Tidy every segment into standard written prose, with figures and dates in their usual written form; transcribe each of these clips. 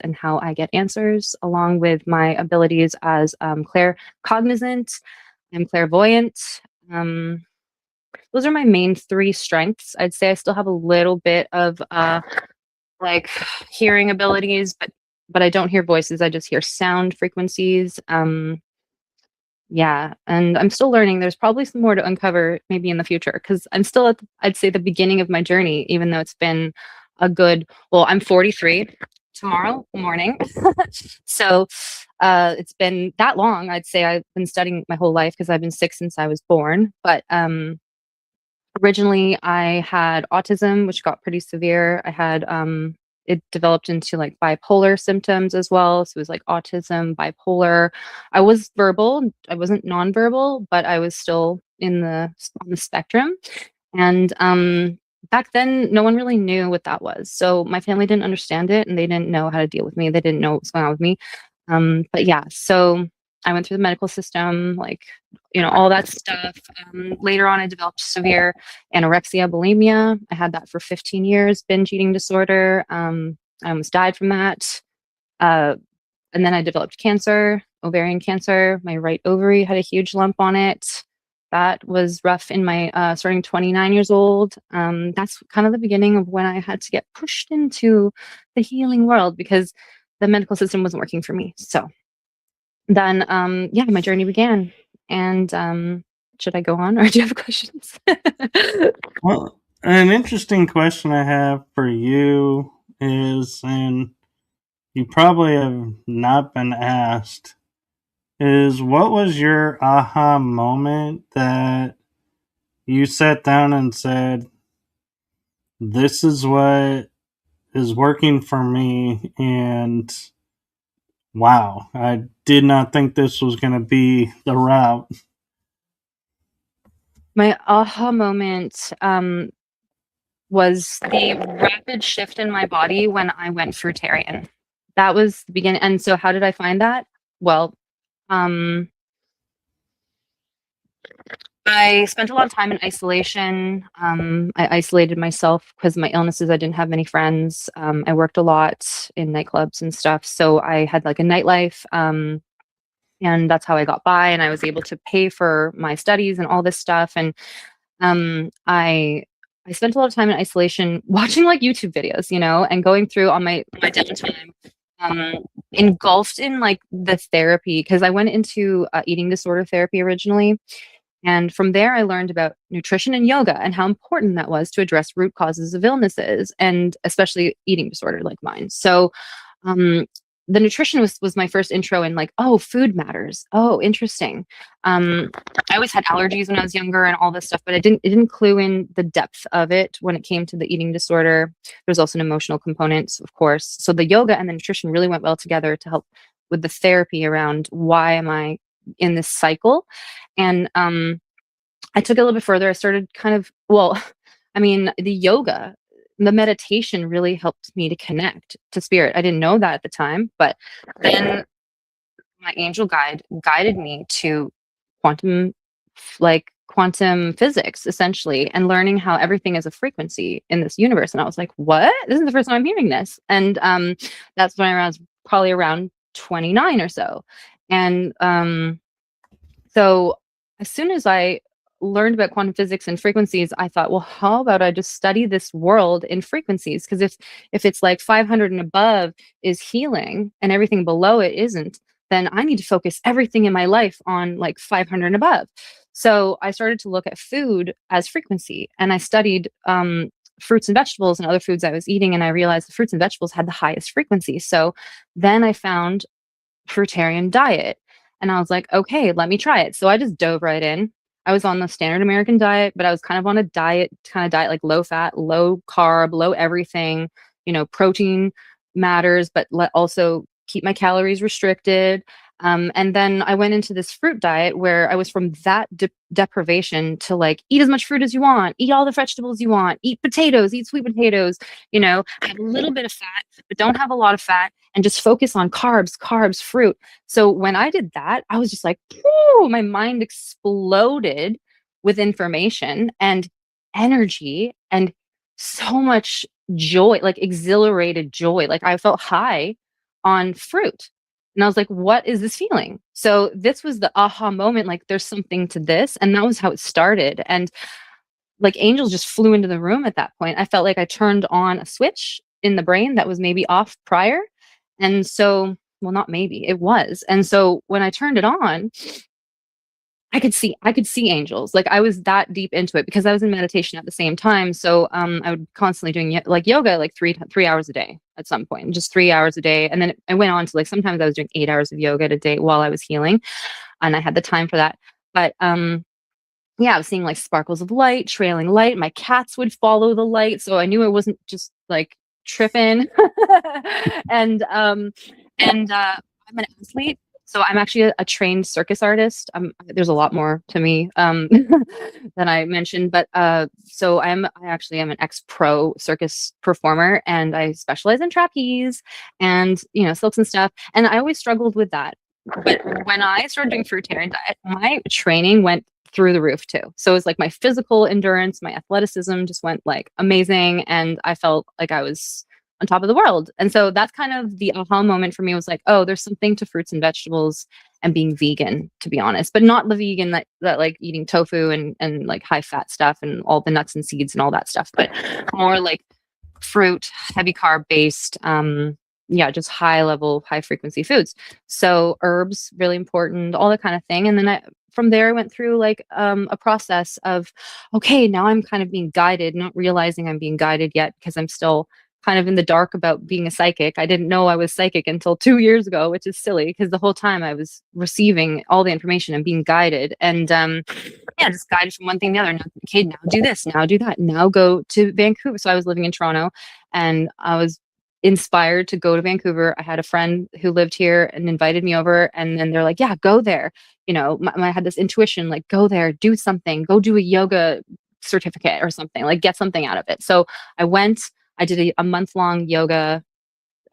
and how I get answers, along with my abilities as claircognizant. I'm clairvoyant. Um, those are my main three strengths. I'd say I still have a little bit of like hearing abilities, but I don't hear voices. I just hear sound frequencies. Yeah, and I'm still learning. There's probably some more to uncover maybe in the future because I'm still at, I'd say, the beginning of my journey, even though it's been a good, well, I'm 43 tomorrow morning. So it's been that long. I'd say I've been studying my whole life because I've been sick since I was born. But originally, I had autism, which got pretty severe. I had it developed into like bipolar symptoms as well. So it was like autism, bipolar. I was verbal. I wasn't nonverbal, but I was still in the on the spectrum. And back then, no one really knew what that was. So my family didn't understand it, and they didn't know how to deal with me. They didn't know what was going on with me. But yeah, so I went through the medical system, like, all that stuff. Later on, I developed severe anorexia, bulimia. I had that for 15 years, binge eating disorder. I almost died from that. Uh, and then I developed cancer, ovarian cancer. My right ovary had a huge lump on it. That was rough in my starting 29 years old. That's kind of the beginning of when I had to get pushed into the healing world because the medical system wasn't working for me. So then, yeah, my journey began. And should I go on or do you have questions? Well, an interesting question I have for you is, and you probably have not been asked, is what was your aha moment that you sat down and said, this is what is working for me, and wow, I did not think this was going to be the route. My aha moment was the rapid shift in my body when I went fruitarian. That was the beginning. And so, how did I find that? Well, um, I spent a lot of time in isolation. I isolated myself because of my illnesses. I didn't have many friends. I worked a lot in nightclubs and stuff. So I had like a nightlife. And that's how I got by. And I was able to pay for my studies and all this stuff. And I spent a lot of time in isolation watching like YouTube videos, and going through on my downtime, um, engulfed in like the therapy because I went into eating disorder therapy originally, and from there, I learned about nutrition and yoga and how important that was to address root causes of illnesses and especially eating disorder like mine. So, um, the nutrition was my first intro in like, oh, food matters. Oh, interesting. Um, I always had allergies when I was younger and all this stuff, but it didn't clue in the depth of it when it came to the eating disorder. There's also an emotional component, of course. So the yoga and the nutrition really went well together to help with the therapy around why am I in this cycle. And I took it a little bit further. I started kind of, well, I mean, the yoga, the meditation really helped me to connect to spirit. I didn't know that at the time, but then my angel guide guided me to quantum, like quantum physics, essentially, and learning how everything is a frequency in this universe. And I was like, what? This is the first time I'm hearing this. And that's when I was probably around 29 or so. And so as soon as I learned about quantum physics and frequencies, I thought, well, how about I just study this world in frequencies? Because if it's like 500 and above is healing and everything below it isn't, then I need to focus everything in my life on like 500 and above. So I started to look at food as frequency, and I studied fruits and vegetables and other foods I was eating, and I realized the fruits and vegetables had the highest frequency. So then I found fruitarian diet. And I was like, okay, let me try it. So I just dove right in. I was on the standard American diet, but I was kind of on a diet, kind of diet like low fat, low carb, low everything. Protein matters, but let also keep my calories restricted. And then I went into this fruit diet where I was from that deprivation to like eat as much fruit as you want, eat all the vegetables you want, eat potatoes, eat sweet potatoes, have a little bit of fat, but don't have a lot of fat, and just focus on carbs, carbs, fruit. So when I did that, I was just like, whew, my mind exploded with information and energy and so much joy, like exhilarated joy. Like I felt high on fruit. And I was like, what is this feeling? So this was the aha moment, like there's something to this. And that was how it started. And like angels just flew into the room at that point. I felt like I turned on a switch in the brain that was maybe off prior. And so, well, not maybe, it was. And so when I turned it on, I could see angels. Like I was that deep into it because I was in meditation at the same time. So I would constantly doing like yoga like 3 hours a day at some point, just 3 hours a day. And then I went on to like sometimes I was doing 8 hours of yoga a day while I was healing, and I had the time for that. But yeah, I was seeing like sparkles of light, trailing light. My cats would follow the light, so I knew I wasn't just like tripping. and I'm an athlete, so I'm actually a trained circus artist. There's a lot more to me than I mentioned, but so I actually am an ex-pro circus performer, and I specialize in trapeze and silks and stuff. And I always struggled with that. But when I started doing fruitarian diet, my training went through the roof too. So it's like my physical endurance, my athleticism just went like amazing. And I felt like I was on top of the world. And so that's kind of the aha moment for me, was like, oh, there's something to fruits and vegetables and being vegan, to be honest, but not the vegan that like eating tofu and like high fat stuff and all the nuts and seeds and all that stuff, but more like fruit, heavy carb based, yeah, just high level, high frequency foods. So herbs, really important, all that kind of thing. And then from there I went through like a process of, okay, now I'm kind of being guided, not realizing I'm being guided yet because I'm still kind of in the dark about being a psychic. I didn't know I was psychic until 2 years ago, which is silly because the whole time I was receiving all the information and being guided. And yeah, just guided from one thing to the other. Now, okay, now do this, now do that, now go to Vancouver. So I was living in Toronto and I was inspired to go to Vancouver. I had a friend who lived here and invited me over, and then they're like, yeah, go there. I had this intuition, like, go there, do something, go do a yoga certificate or something, like get something out of it. So I went, I did a month-long yoga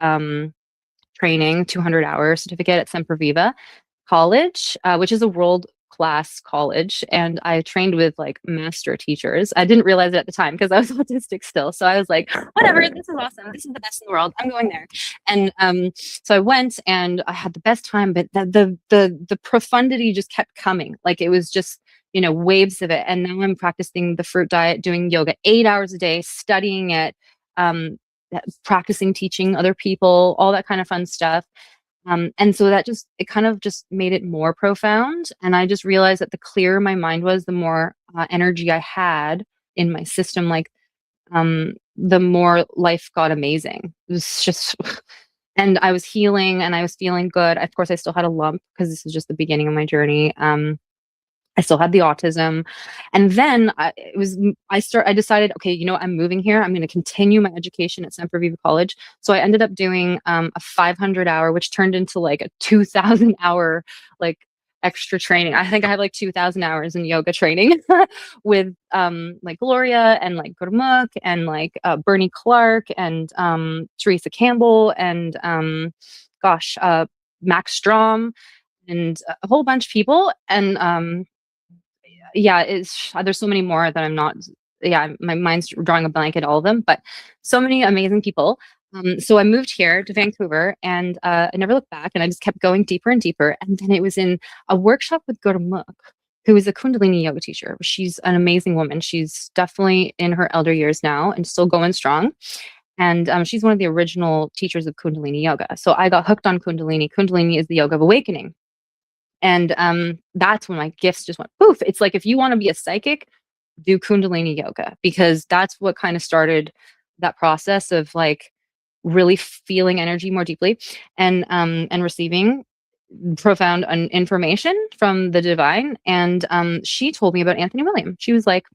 training, 200-hour certificate at Semper Viva College, which is a world-class college. And I trained with like master teachers. I didn't realize it at the time because I was autistic still. So I was like, whatever, this is awesome. This is the best in the world. I'm going there. And so I went and I had the best time, but the profundity just kept coming. Like it was just, waves of it. And now I'm practicing the fruit diet, doing yoga 8 hours a day, studying it, practicing teaching other people, all that kind of fun stuff. And so it kind of just made it more profound. And I just realized that the clearer my mind was, the more energy I had in my system, like the more life got amazing. It was just, and I was healing and I was feeling good. Of course, I still had a lump because this is just the beginning of my journey. I still had the autism. And then I decided, okay, I'm moving here. I'm going to continue my education at Semper Viva College. So I ended up doing a 500-hour, which turned into like a 2,000-hour, like extra training. I think I have like 2,000 hours in yoga training with like Gloria and like Gurmukh and like Bernie Clark and Teresa Campbell and Max Strom and a whole bunch of people. And yeah, there's so many more that I'm not, yeah, my mind's drawing a blank at all of them, but so many amazing people. So I moved here to Vancouver and I never looked back, and I just kept going deeper and deeper. And then it was in a workshop with Gurmukh, who is a Kundalini yoga teacher. She's an amazing woman. She's definitely in her elder years now and still going strong. And she's one of the original teachers of Kundalini yoga. So I got hooked on Kundalini. Kundalini is the yoga of awakening. And that's when my gifts just went poof. It's like, if you want to be a psychic, do Kundalini yoga, because that's what kind of started that process of like really feeling energy more deeply and receiving profound information from the divine. And she told me about Anthony William. She was like,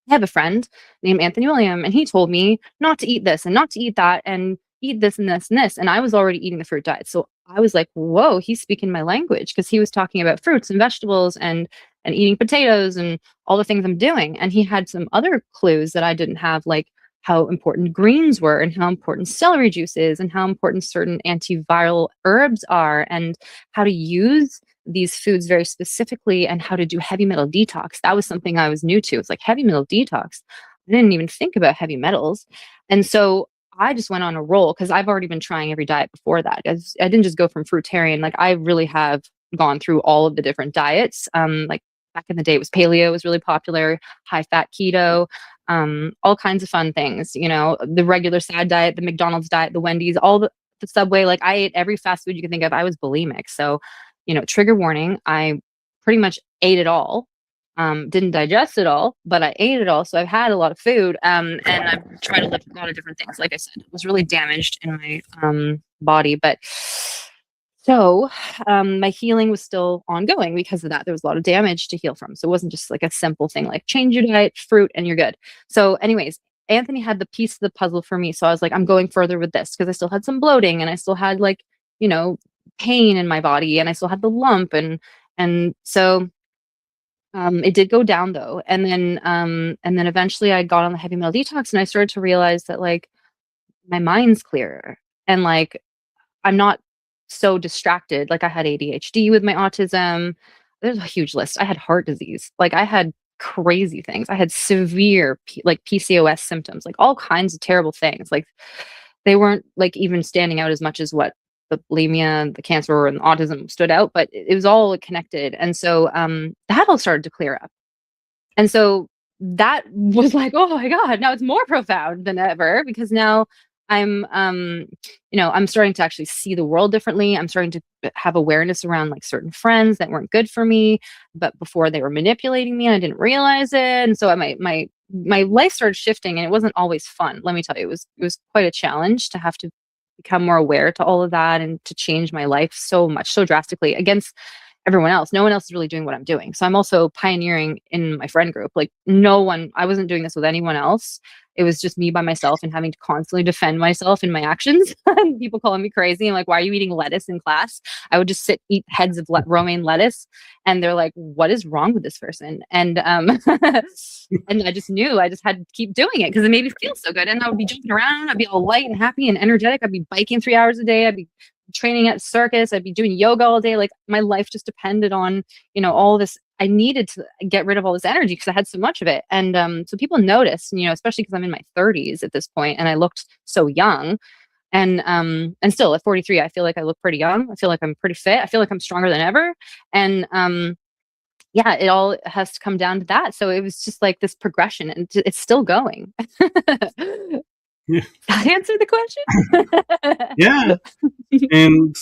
I have a friend named Anthony William, and he told me not to eat this and not to eat that and eat this and this and this. And I was already eating the fruit diet. So I was like, whoa, he's speaking my language, because he was talking about fruits and vegetables and eating potatoes and all the things I'm doing. And he had some other clues that I didn't have, like how important greens were and how important celery juice is and how important certain antiviral herbs are and how to use these foods very specifically and how to do heavy metal detox. That was something I was new to. It's like heavy metal detox. I didn't even think about heavy metals. And so I just went on a roll because I've already been trying every diet before that. I didn't just go from fruitarian. Like I really have gone through all of the different diets. Like back in the day, it was paleo was really popular, high fat keto, all kinds of fun things. You know, the regular sad diet, the McDonald's diet, the Wendy's, all the Subway. Like I ate every fast food you can think of. I was bulimic, so you know, trigger warning. I pretty much ate it all. Didn't digest it all, but I ate it all. So I've had a lot of food. And I've tried to live a lot of different things. Like I said, it was really damaged in my body. But so my healing was still ongoing because of that. There was a lot of damage to heal from. So it wasn't just like a simple thing like change your diet, fruit, and you're good. So, anyways, Anthony had the piece of the puzzle for me. So I was like, I'm going further with this because I still had some bloating and I still had like, you know, pain in my body and I still had the lump and so it did go down though. And then eventually I got on the heavy metal detox and I started to realize that like my mind's clearer and like I'm not so distracted. Like I had ADHD with my autism. There's a huge list. I had heart disease. Like I had crazy things. I had severe like PCOS symptoms, like all kinds of terrible things. Like they weren't like even standing out as much as what the bulimia, the cancer, and the autism stood out, but it was all connected. And so that all started to clear up. And so that was like, oh my God, now it's more profound than ever because now I'm you know, I'm starting to actually see the world differently. I'm starting to have awareness around like certain friends that weren't good for me, but before they were manipulating me and I didn't realize it. And so my life started shifting and it wasn't always fun. Let me tell you, it was quite a challenge to have to become more aware to all of that and to change my life so much, so drastically against everyone else. No one else is really doing what I'm doing. So I'm also pioneering in my friend group. Like I wasn't doing this with anyone else. It was just me by myself and having to constantly defend myself in my actions. And people calling me crazy. I'm like, why are you eating lettuce in class? I would just eat heads of romaine lettuce. And they're like, what is wrong with this person? And and I just knew I just had to keep doing it because it made me feel so good. And I would be jumping around. I'd be all light and happy and energetic. I'd be biking 3 hours a day. I'd be training at circus. I'd be doing yoga all day. Like my life just depended on, you know, all this. I needed to get rid of all this energy because I had so much of it. And so people noticed, you know, especially because I'm in my 30s at this point and I looked so young. And still at 43, I feel like I look pretty young. I feel like I'm pretty fit. I feel like I'm stronger than ever. And yeah, it all has to come down to that. So it was just like this progression and it's still going. Yeah. That answered the question? Yeah. And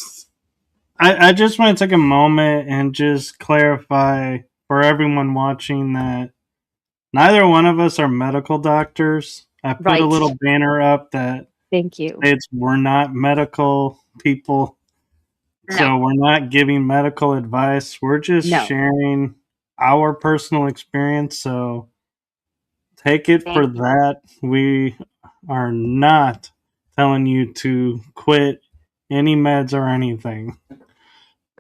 I just want to take a moment and just clarify for everyone watching that neither one of us are medical doctors. I put Right. a little banner up that Thank you. states we're not medical people. No. So we're not giving medical advice. We're just No. sharing our personal experience. So take it for Thank you. that. We are not telling you to quit any meds or anything.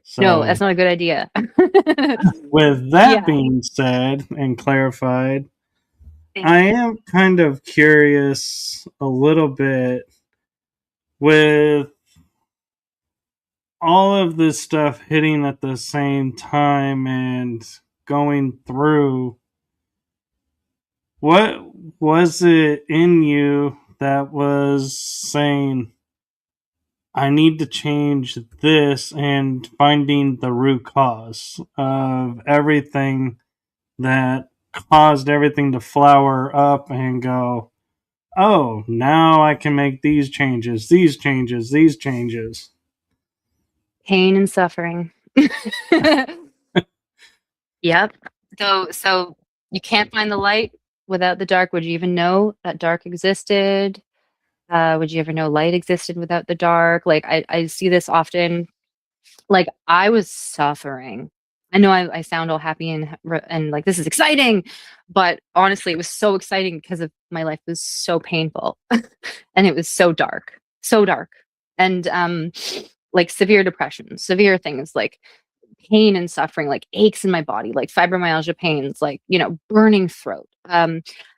So, No, that's not a good idea. with that Yeah. being said and clarified, Thank I you. am kind of curious a little bit with all of this stuff hitting at the same time and going through. What was it in you that was saying, I need to change this and finding the root cause of everything that caused everything to flower up and go, oh, now I can make these changes, these changes, these changes. Pain and suffering. Yep. So you can't find the light without the dark. Would you even know that dark existed? Would you ever know light existed without the dark? Like I see this often. Like I was suffering. I know I sound all happy and like this is exciting, but honestly, it was so exciting because of my life was so painful, and it was so dark, and like severe depression, severe things like pain and suffering, like aches in my body, like fibromyalgia pains, like, you know, burning throat,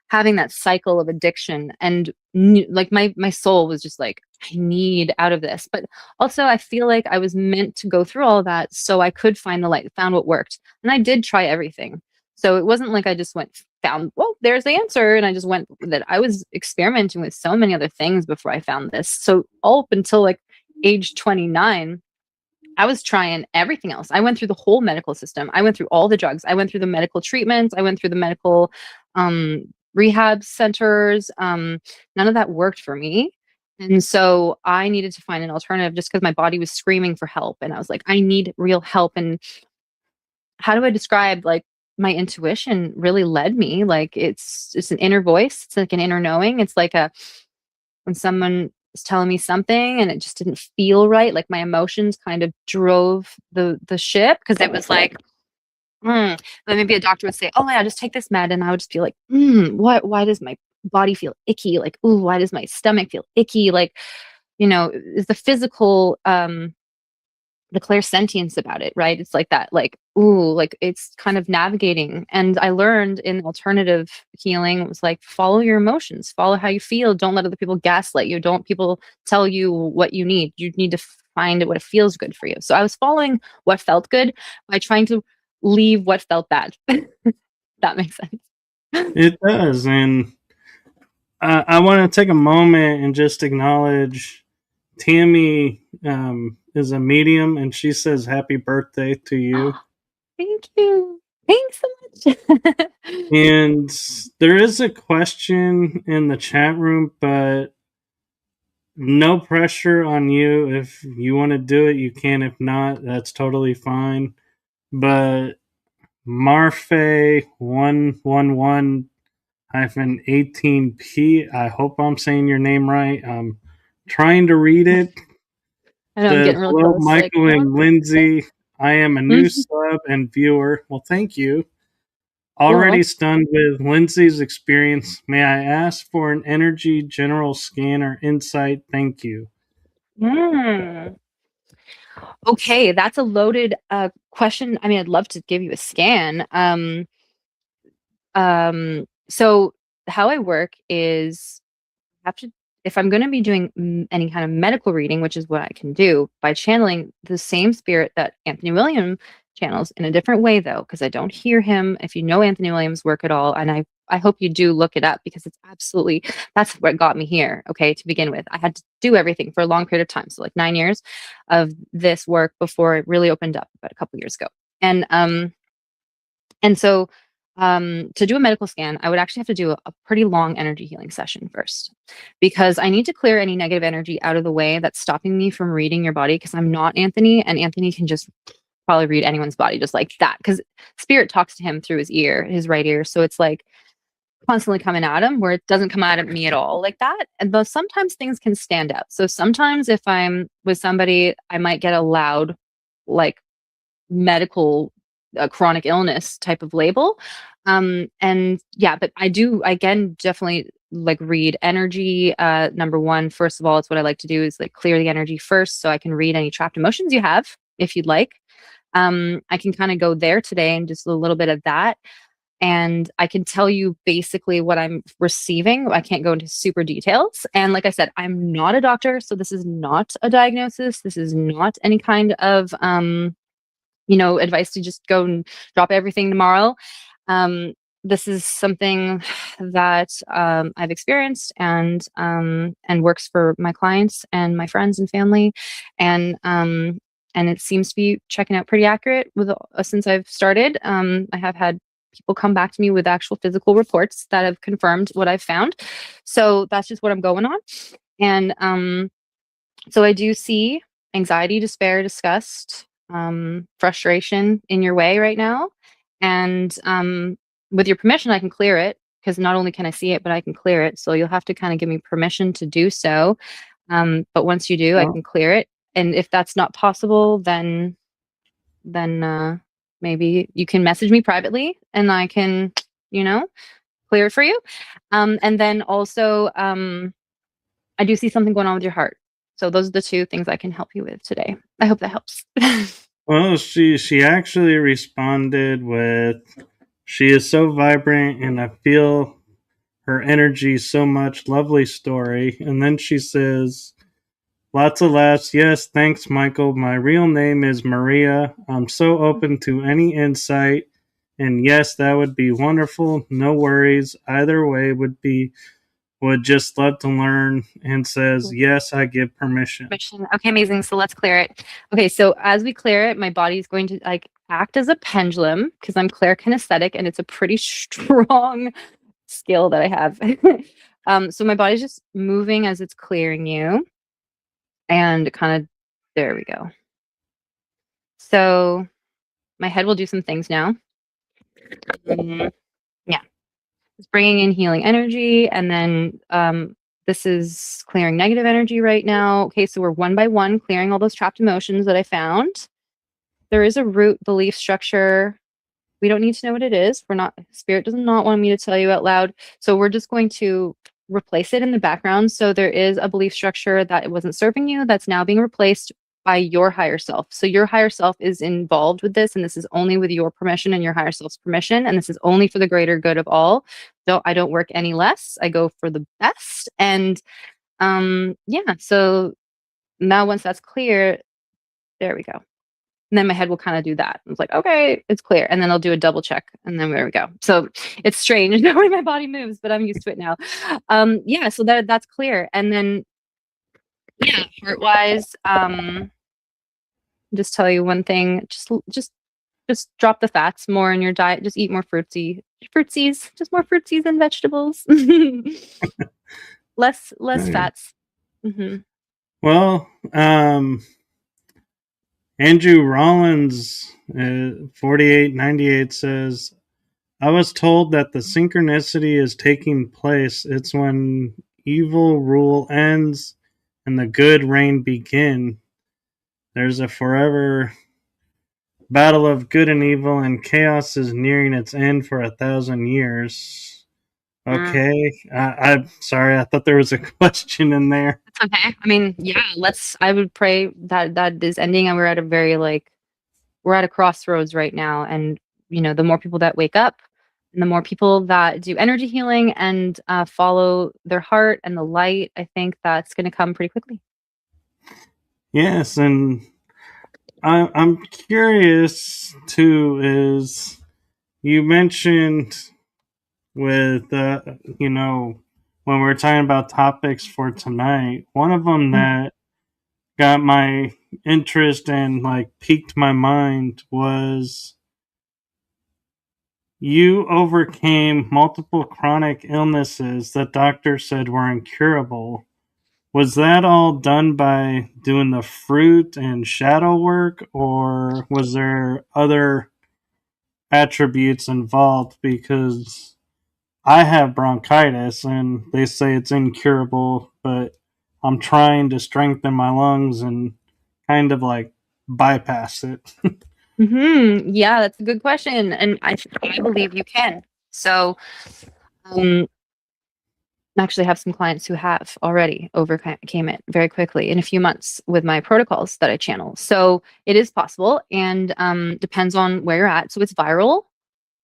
having that cycle of addiction. And like my soul was just like, I need out of this. But also, I feel like I was meant to go through all of that so I could find the light, found what worked. And I did try everything. So it wasn't like I just went found, well, there's the answer. And I just went with it. I was experimenting with so many other things before I found this. So all up until like age 29, I was trying everything else. I went through the whole medical system. I went through all the drugs. I went through the medical treatments. I went through the medical rehab centers. None of that worked for me. And so I needed to find an alternative just because my body was screaming for help. And I was like, I need real help. And how do I describe, like, my intuition really led me. Like, it's an inner voice. It's like an inner knowing. It's like when someone was telling me something and it just didn't feel right, like my emotions kind of drove the ship, because it was like, then maybe a doctor would say, oh yeah, just take this med, and I would just be like, why does my body feel icky? Like, ooh, why does my stomach feel icky? Like, is the physical the clairsentience about it, right? It's like that, like, ooh, like it's kind of navigating. And I learned in alternative healing, it was like, follow your emotions, follow how you feel. Don't let other people gaslight you. Don't people tell you what you need. You need to find what feels good for you. So I was following what felt good by trying to leave what felt bad. That makes sense. It does. And I want to take a moment and just acknowledge Tammy is a medium, and she says happy birthday to you. Thank you. Thanks so much. And there is a question in the chat room, but no pressure on you. If you want to do it, you can. If not, that's totally fine. But Marfe 111 18P, I hope I'm saying your name right. I'm trying to read it. I know, I'm Says, getting real hello, close. Like, Michael and Lindsay. I am a new Mhm. sub and viewer. Well, thank you. You're Already welcome. stunned with Lindsay's experience. May I ask for an energy general scan or insight? Thank you. Mm. Okay, that's a loaded question. I mean, I'd love to give you a scan. So how I work is, I have to, if I'm going to be doing any kind of medical reading, which is what I can do by channeling the same spirit that Anthony Williams channels, in a different way though, because I don't hear him. If you know Anthony Williams' work at all, and I hope you do look it up, because it's absolutely, that's what got me here. Okay, to begin with, I had to do everything for a long period of time, so like 9 years of this work before it really opened up about a couple years ago. And so to do a medical scan, I would actually have to do a pretty long energy healing session first, because I need to clear any negative energy out of the way that's stopping me from reading your body, because I'm not Anthony, and Anthony can just probably read anyone's body just like that, because spirit talks to him through his ear, his right ear. So it's like constantly coming at him, where it doesn't come out at me at all like that. And though sometimes things can stand out. So sometimes if I'm with somebody, I might get a loud, like, medical chronic illness type of label. And yeah, but I do, again, definitely like read energy. Number one, first of all, it's what I like to do is like clear the energy first, so I can read any trapped emotions you have, if you'd like. I can kind of go there today and just a little bit of that. And I can tell you basically what I'm receiving. I can't go into super details. And like I said, I'm not a doctor, so this is not a diagnosis. This is not any kind of advice to just go and drop everything tomorrow. This is something that I've experienced, and works for my clients and my friends and family, and it seems to be checking out pretty accurate with since I've started. I have had people come back to me with actual physical reports that have confirmed what I've found. So that's just what I'm going on. And so I do see anxiety, despair, disgust, frustration in your way right now. And with your permission, I can clear it, because not only can I see it, but I can clear it. So you'll have to kind of give me permission to do so. But once you do, I Well, can clear it. And if that's not possible, then maybe you can message me privately, and I can, clear it for you. And then also, I do see something going on with your heart. So those are the two things I can help you with today. I hope that helps. well, she actually responded with, she is so vibrant and I feel her energy so much. Lovely story. And then she says, lots of laughs. Yes, thanks, Michael. My real name is Maria. I'm so open to any insight. And yes, that would be wonderful. No worries. Either way would just love to learn, and says, yes, I give permission. Permission. Okay, amazing. So let's clear it. Okay, so as we clear it, my body is going to like act as a pendulum because I'm clairkinesthetic and it's a pretty strong skill that I have. So my body's just moving as it's clearing you and kind of there we go. So my head will do some things now. Yeah, it's bringing in healing energy, and then this is clearing negative energy right now. Okay, so we're one by one clearing all those trapped emotions that I found. There is a root belief structure. We don't need to know what it is. We're not, spirit does not want me to tell you out loud. So we're just going to replace it in the background. So there is a belief structure that it wasn't serving you that's now being replaced by your higher self. So your higher self is involved with this, and this is only with your permission and your higher self's permission, and this is only for the greater good of all. I don't work any less. I go for the best. And yeah, so now once that's clear, there we go. And then my head will kind of do that. It's like, okay, it's clear. And then I'll do a double check. And then there we go. So it's strange the way my body moves, but I'm used to it now. Yeah, so that's clear. And then, yeah, heart-wise, just tell you one thing. Just drop the fats more in your diet. Just eat more fruitsies. Just more fruitsies and vegetables. less fats. Mm-hmm. Well, Andrew Rollins, 4898 says, I was told that the synchronicity is taking place. It's when evil rule ends and the good reign begin. There's a forever battle of good and evil, and chaos is nearing its end for 1,000 years. Okay. I'm sorry. I thought there was a question in there. It's okay. I mean, yeah, I would pray that is ending, and we're at a very we're at a crossroads right now. And, the more people that wake up and the more people that do energy healing and follow their heart and the light, I think that's going to come pretty quickly. Yes. And I'm curious too, is you mentioned with, when we're talking about topics for tonight, one of them that got my interest and piqued my mind was you overcame multiple chronic illnesses that doctors said were incurable. Was that all done by doing the fruit and shadow work, or was there other attributes involved? Because I have bronchitis and they say it's incurable, but I'm trying to strengthen my lungs and kind of bypass it. Yeah, that's a good question, and I believe you can. So, actually have some clients who have already overcame it very quickly in a few months with my protocols that I channel. So it is possible, and depends on where you're at. So it's viral.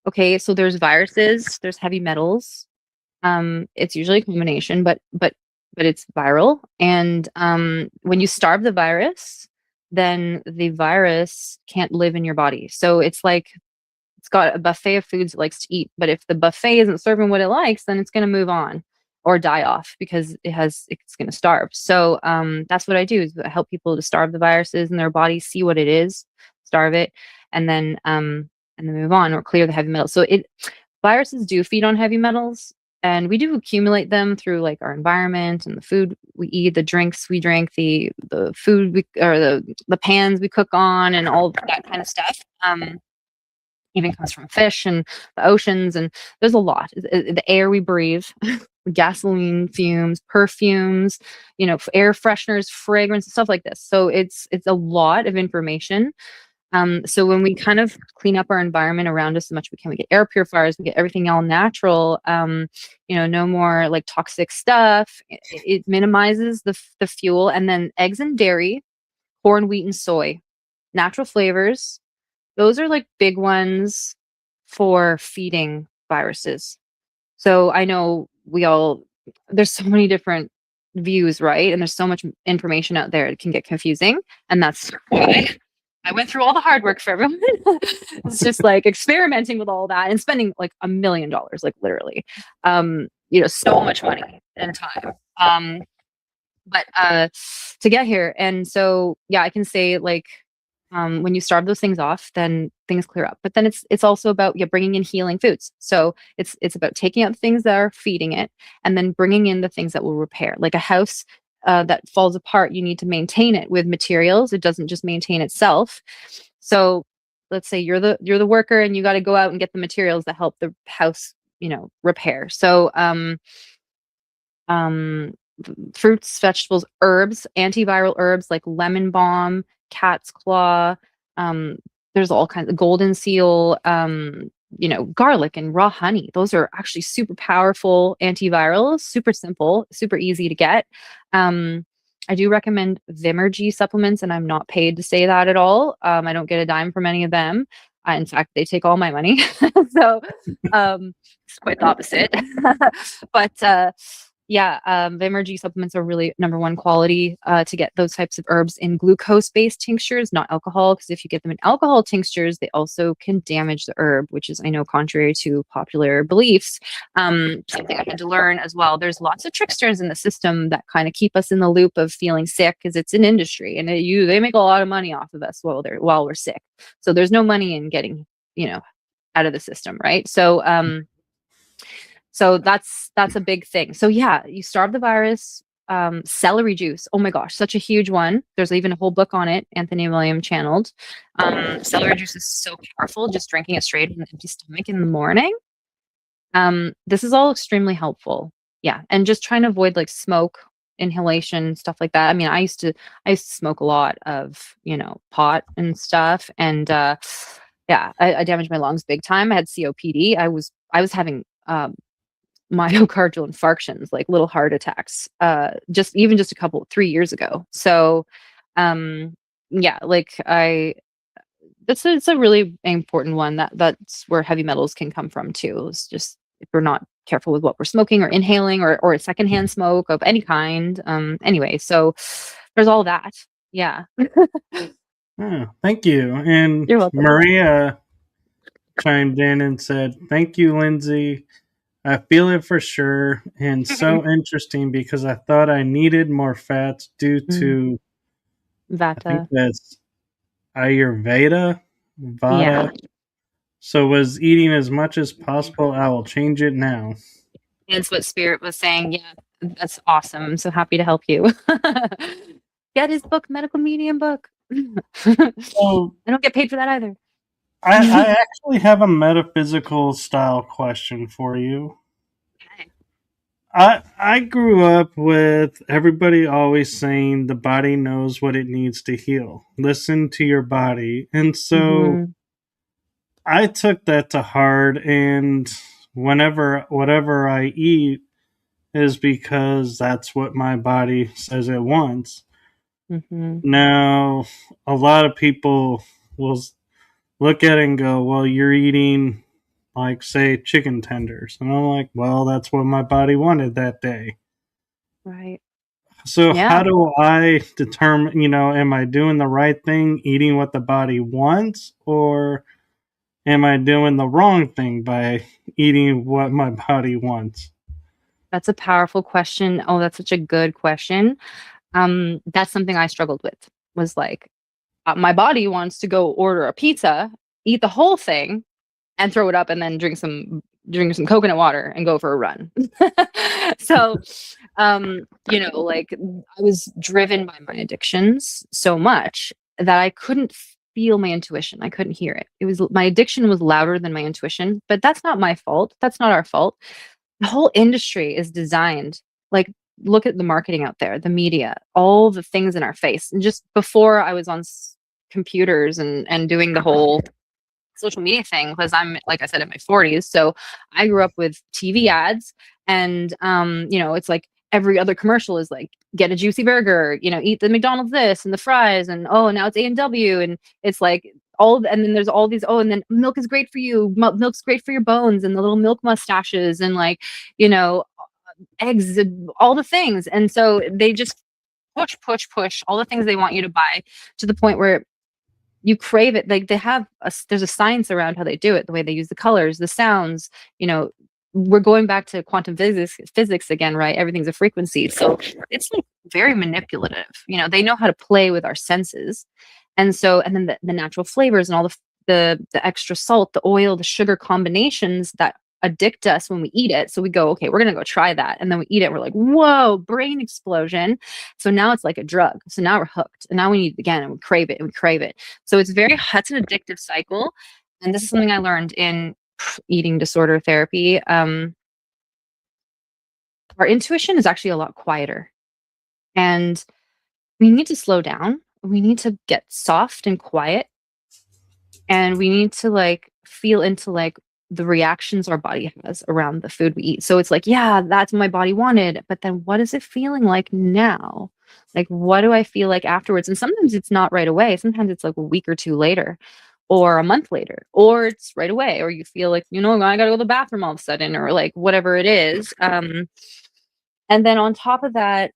Okay, so there's viruses, there's heavy metals. It's usually a combination, but it's viral. And when you starve the virus, then the virus can't live in your body. So it's like it's got a buffet of foods it likes to eat. But if the buffet isn't serving what it likes, then it's going to move on or die off because it's going to starve. So that's what I do is I help people to starve the viruses in their bodies, see what it is, starve it, and then move on or clear the heavy metals. So viruses do feed on heavy metals, and we do accumulate them through our environment and the food we eat, the drinks we drink, the food or the pans we cook on, and all that kind of stuff. Even comes from fish and the oceans, and there's a lot. The air we breathe, gasoline fumes, perfumes, air fresheners, fragrance, stuff like this. So it's a lot of information. So when we kind of clean up our environment around us as much as we can, we get air purifiers, we get everything all natural. No more toxic stuff. It minimizes the fuel, and then eggs and dairy, corn, wheat, and soy, natural flavors. Those are big ones for feeding viruses. So I know there's so many different views, right? And there's so much information out there, it can get confusing. And that's why I went through all the hard work for everyone. It's just like experimenting with all that and spending like $1 million, like literally, so much money and time. But to get here. And so, yeah, I can say like, when you starve those things off, then things clear up. But then it's also about bringing in healing foods. So it's about taking out the things that are feeding it, and then bringing in the things that will repair. Like a house that falls apart, you need to maintain it with materials. It doesn't just maintain itself. So let's say you're the worker, and you got to go out and get the materials that help the house, repair. So um, fruits, vegetables, herbs, antiviral herbs like lemon balm, cat's claw. Um, there's all kinds of golden seal, garlic and raw honey. Those are actually super powerful antivirals, super simple, super easy to get. I do recommend Vimergy supplements, and I'm not paid to say that at all. I don't get a dime from any of them. In fact, they take all my money. So it's quite the opposite. But yeah, Vimergy supplements are really number one quality to get those types of herbs in glucose-based tinctures, not alcohol, because if you get them in alcohol tinctures, they also can damage the herb, which is, I know, contrary to popular beliefs. Something I had to learn as well. There's lots of tricksters in the system that kind of keep us in the loop of feeling sick, because it's an industry, and they make a lot of money off of us while we're sick. So there's no money in getting, out of the system, right? So that's a big thing. So yeah, you starve the virus. Celery juice. Oh my gosh, such a huge one. There's even a whole book on it. Anthony William channeled. Celery juice is so powerful. Just drinking it straight on an empty stomach in the morning. This is all extremely helpful. Yeah, and just trying to avoid like smoke, inhalation, stuff like that. I mean, I used to smoke a lot of pot and stuff, and yeah, I damaged my lungs big time. I had COPD. I was having myocardial infarctions, like little heart attacks, just 3 years ago. So, yeah, like it's a really important one that's where heavy metals can come from too. It's just if we're not careful with what we're smoking or inhaling or a secondhand smoke of any kind. Anyway, so there's all that. Yeah. Oh, thank you. And You're welcome. Maria chimed in and said, "Thank you, Lindsay. I feel it for sure, and so interesting because I thought I needed more fats due to I think Vata. that's Ayurveda, Yeah. Vata. So was eating as much as possible. I will change it now." It's what Spirit was saying. Yeah, that's awesome. I'm so happy to help you. Get his book, Medical Medium book. So I don't get paid for that either. I actually have a metaphysical style question for you. Okay. I grew up with everybody always saying the body knows what it needs to heal. Listen to your body. And so I took that to heart, and whatever I eat is because that's what my body says it wants. Now, a lot of people will look at it and go, "Well, you're eating, like, say, chicken tenders." And I'm like, "Well, that's what my body wanted that day." Right. So Yeah. how do I determine, am I doing the right thing, eating what the body wants, or am I doing the wrong thing by eating what my body wants? That's a powerful question. Oh, that's such a good question. That's something I struggled with, was like, my body wants to go order a pizza, eat the whole thing, and throw it up, and then drink some coconut water and go for a run. So, like I was driven by my addictions so much that I couldn't feel my intuition. I couldn't hear it. It was my addiction was louder than my intuition, but that's not my fault. That's not our fault. The whole industry is designed, like, look at the marketing out there, the media, all the things in our face. And just before I was on computers and doing the whole social media thing, because I'm, like I said, in my 40s, so I grew up with TV ads, and it's like every other commercial is like, get a juicy burger, eat the McDonald's this and the fries, and oh, now it's A&W, and it's like and then there's all these, oh, and then milk is great for you, milk's great for your bones, and the little milk mustaches, and like, eggs, and all the things. And so they just push all the things they want you to buy, to the point where you crave it. Like, there's a science around how they do it, the way they use the colors, the sounds, you know, we're going back to quantum physics again, right? Everything's a frequency. So it's like very manipulative. You know, they know how to play with our senses. And so, and then the natural flavors and all the extra salt, the oil, the sugar combinations that addict us when we eat it. So we go, okay, we're gonna go try that. And then we eat it, we're like, whoa, brain explosion. So now it's like a drug. So now we're hooked. And now we need it again and we crave it and we crave it. So that's an addictive cycle. And this is something I learned in eating disorder therapy. Our intuition is actually a lot quieter. And we need to slow down. We need to get soft and quiet. And we need to like feel into like the reactions our body has around the food we eat. So it's like, yeah, that's what my body wanted. But then what is it feeling like now? Like, what do I feel like afterwards? And sometimes it's not right away. Sometimes it's like a week or two later, or a month later, or it's right away, or you feel like, you know, I gotta go to the bathroom all of a sudden, or like whatever it is. And then on top of that,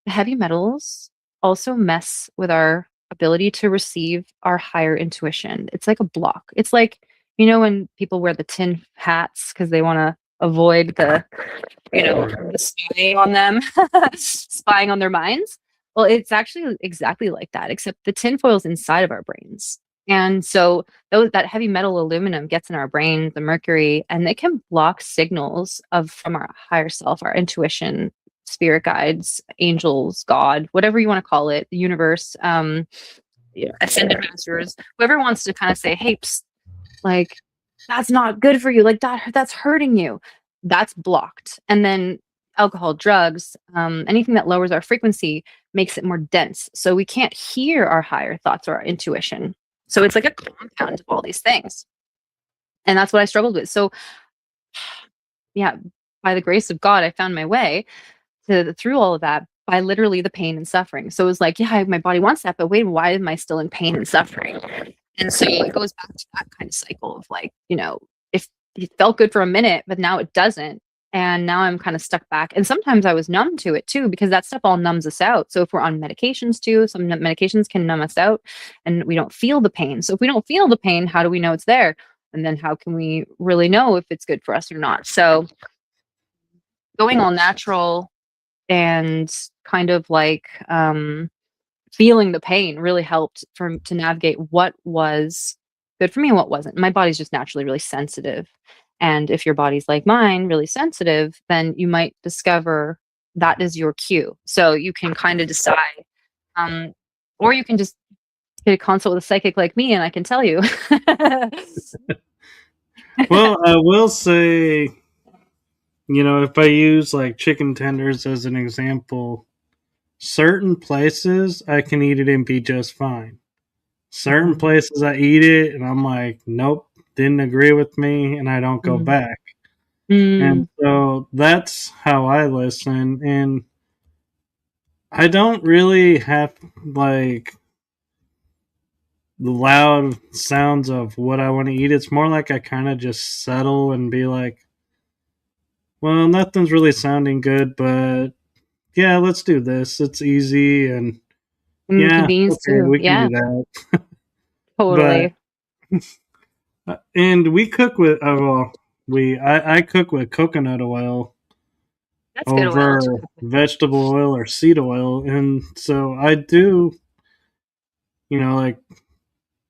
heavy metals also mess with our ability to receive our higher intuition. It's like a block. It's like, you know, when people wear the tin hats because they want to avoid the, you know, the spying on them, spying on their minds. Well, it's actually exactly like that, except the tinfoil is inside of our brains. And so that heavy metal aluminum gets in our brain, the mercury, and it can block signals from our higher self, our intuition, spirit guides, angels, God, whatever you want to call it, the universe, ascended masters, whoever wants to kind of say, hey, psst, like, that's not good for you, like that's hurting you, that's blocked. And then alcohol, drugs, anything that lowers our frequency makes it more dense, so we can't hear our higher thoughts or our intuition. So it's like a compound of all these things. And that's what I struggled with. So yeah, by the grace of God, I found my way through all of that by literally the pain and suffering. So it was like, yeah, my body wants that, but wait, why am I still in pain and suffering? And so it goes back to that kind of cycle of like, you know, if it felt good for a minute, but now it doesn't. And now I'm kind of stuck back. And sometimes I was numb to it too, because that stuff all numbs us out. So if we're on medications too, some medications can numb us out and we don't feel the pain. So if we don't feel the pain, how do we know it's there? And then how can we really know if it's good for us or not? So going all natural and kind of like feeling the pain really helped to navigate what was good for me and what wasn't. My body's just naturally really sensitive. And if your body's like mine, really sensitive, then you might discover that is your cue. So you can kind of decide, or you can just get a consult with a psychic like me and I can tell you. Well, I will say, you know, if I use like chicken tenders as an example, certain places I can eat it and be just fine. Certain places I eat it and I'm like, nope, didn't agree with me, and I don't go back. And so that's how I listen. And I don't really have like the loud sounds of what I want to eat. It's more like I kind of just settle and be like, well, nothing's really sounding good, but yeah, let's do this. It's easy, and yeah, Convenience okay, too. we can do Yeah, that. But totally. and we cook with I cook with coconut oil That's good oil over to cook with. vegetable oil or seed oil, and so I do, you know, like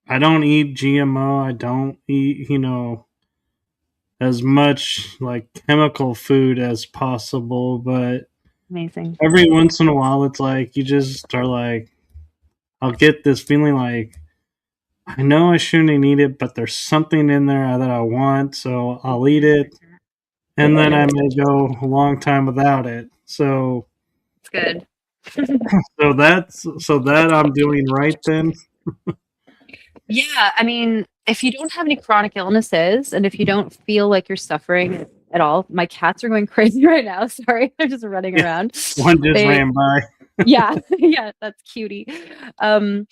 I don't eat GMO. I don't eat, you know, as much like chemical food as possible, but Amazing. every once in a while it's like you just are like, I'll get this feeling like I know I shouldn't eat it, but there's something in there that I want, so I'll eat it, and then I may go a long time without it. So It's good. so that I'm doing right then. Yeah, I mean, if you don't have any chronic illnesses and if you don't feel like you're suffering at all, my cats are going crazy right now. Sorry, they're just running Yeah, around. one just They, ran by. yeah, yeah, that's cutie. Um,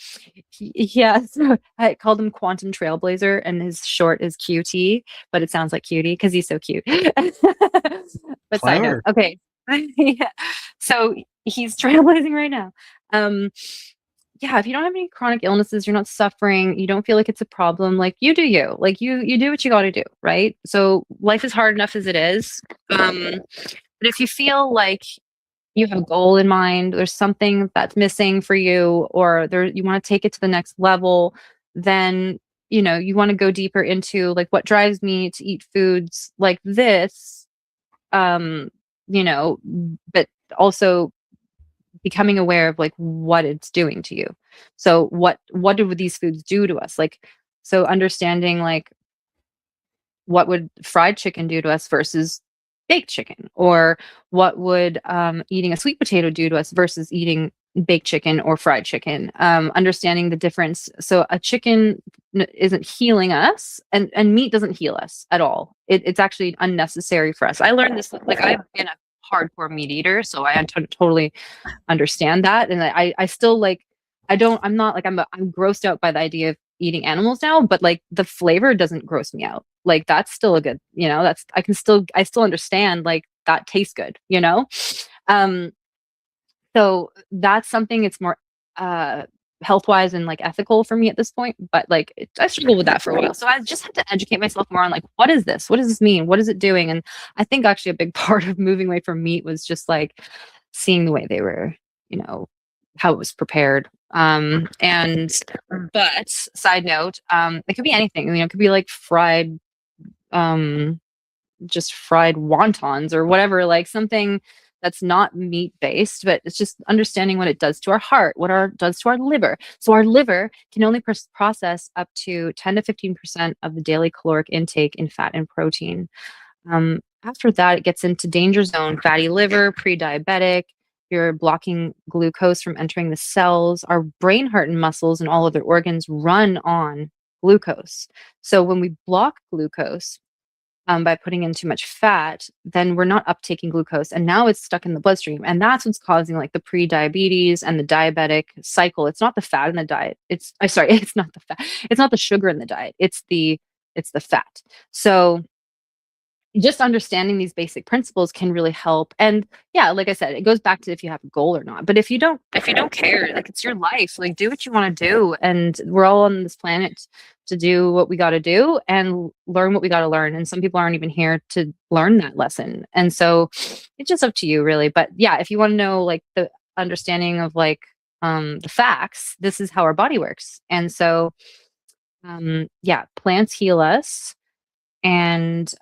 yeah, so I called him Quantum Trailblazer, and his short is QT, but it sounds like cutie because he's so cute. But side note, Clever. okay, yeah. So he's trailblazing right now. Um, yeah, if you don't have any chronic illnesses, you're not suffering, you don't feel like it's a problem, like you do you. Like you do what you got to do, right? So life is hard enough as it is. But if you feel like you have a goal in mind, there's something that's missing for you, or there you want to take it to the next level, then you want to go deeper into like what drives me to eat foods like this, um, you know, but also becoming aware of like what it's doing to you. So what do these foods do to us? Like so understanding like what would fried chicken do to us versus baked chicken, or what would eating a sweet potato do to us versus eating baked chicken or fried chicken, understanding the difference. So a chicken isn't healing us, and meat doesn't heal us at all. It's actually unnecessary for us. I learned this, like I've been a hardcore meat eater, so I totally understand that. And I still like, I'm not like, I'm grossed out by the idea of eating animals now, but like the flavor doesn't gross me out. Like that's still a good, that's, I still understand like that tastes good, Um, so that's something, it's more uh health wise and like ethical for me at this point. But like I struggled with that for a while. So I just had to educate myself more on like, what is this? What does this mean? What is it doing? And I think actually a big part of moving away from meat was just like seeing the way they were, you know, how it was prepared. And but side note, it could be anything, it could be like fried, um just fried wontons or whatever, like something that's not meat based, but it's just understanding what it does to our heart, what our does to our liver. So our liver can only process up to 10 to 15% of the daily caloric intake in fat and protein. After that, it gets into danger zone, fatty liver, pre-diabetic. You're blocking glucose from entering the cells. Our brain, heart, and muscles and all other organs run on glucose. So when we block glucose, by putting in too much fat, then we're not uptaking glucose, and now it's stuck in the bloodstream, and that's what's causing like the pre-diabetes and the diabetic cycle. It's not the fat in the diet. I'm sorry, it's not the fat. It's not the sugar in the diet. It's the fat. So just understanding these basic principles can really help. And yeah, like I said, it goes back to if you have a goal or not. But if you don't care, like it's your life, like do what you want to do. And we're all on this planet to do what we got to do and learn what we got to learn. And some people aren't even here to learn that lesson. And so it's just up to you really. But yeah, if you want to know like the understanding of like the facts, this is how our body works. And so yeah, plants heal us, and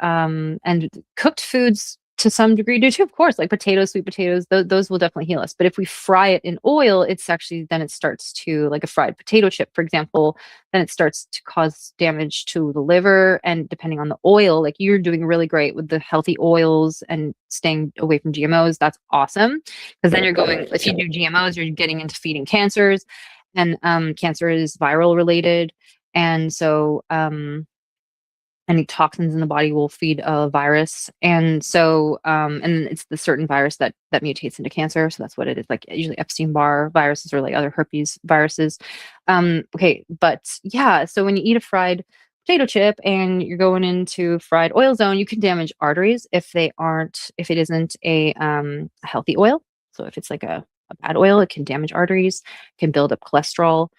cooked foods to some degree do too, of course, like potatoes, sweet potatoes, those will definitely heal us. But if we fry it in oil, it's actually, then it starts to, like a fried potato chip for example, then it starts to cause damage to the liver. And depending on the oil, like you're doing really great with the healthy oils and staying away from GMOs, that's awesome, because then you're going, if you do GMOs, you're getting into feeding cancers. And cancer is viral related. And so any toxins in the body will feed a virus. And so and it's the certain virus that mutates into cancer. So that's what it is, like usually Epstein-Barr viruses or like other herpes viruses. Okay, but yeah, so when you eat a fried potato chip and you're going into fried oil zone, you can damage arteries if it isn't a healthy oil. So if it's like a bad oil, it can damage arteries, can build up cholesterol,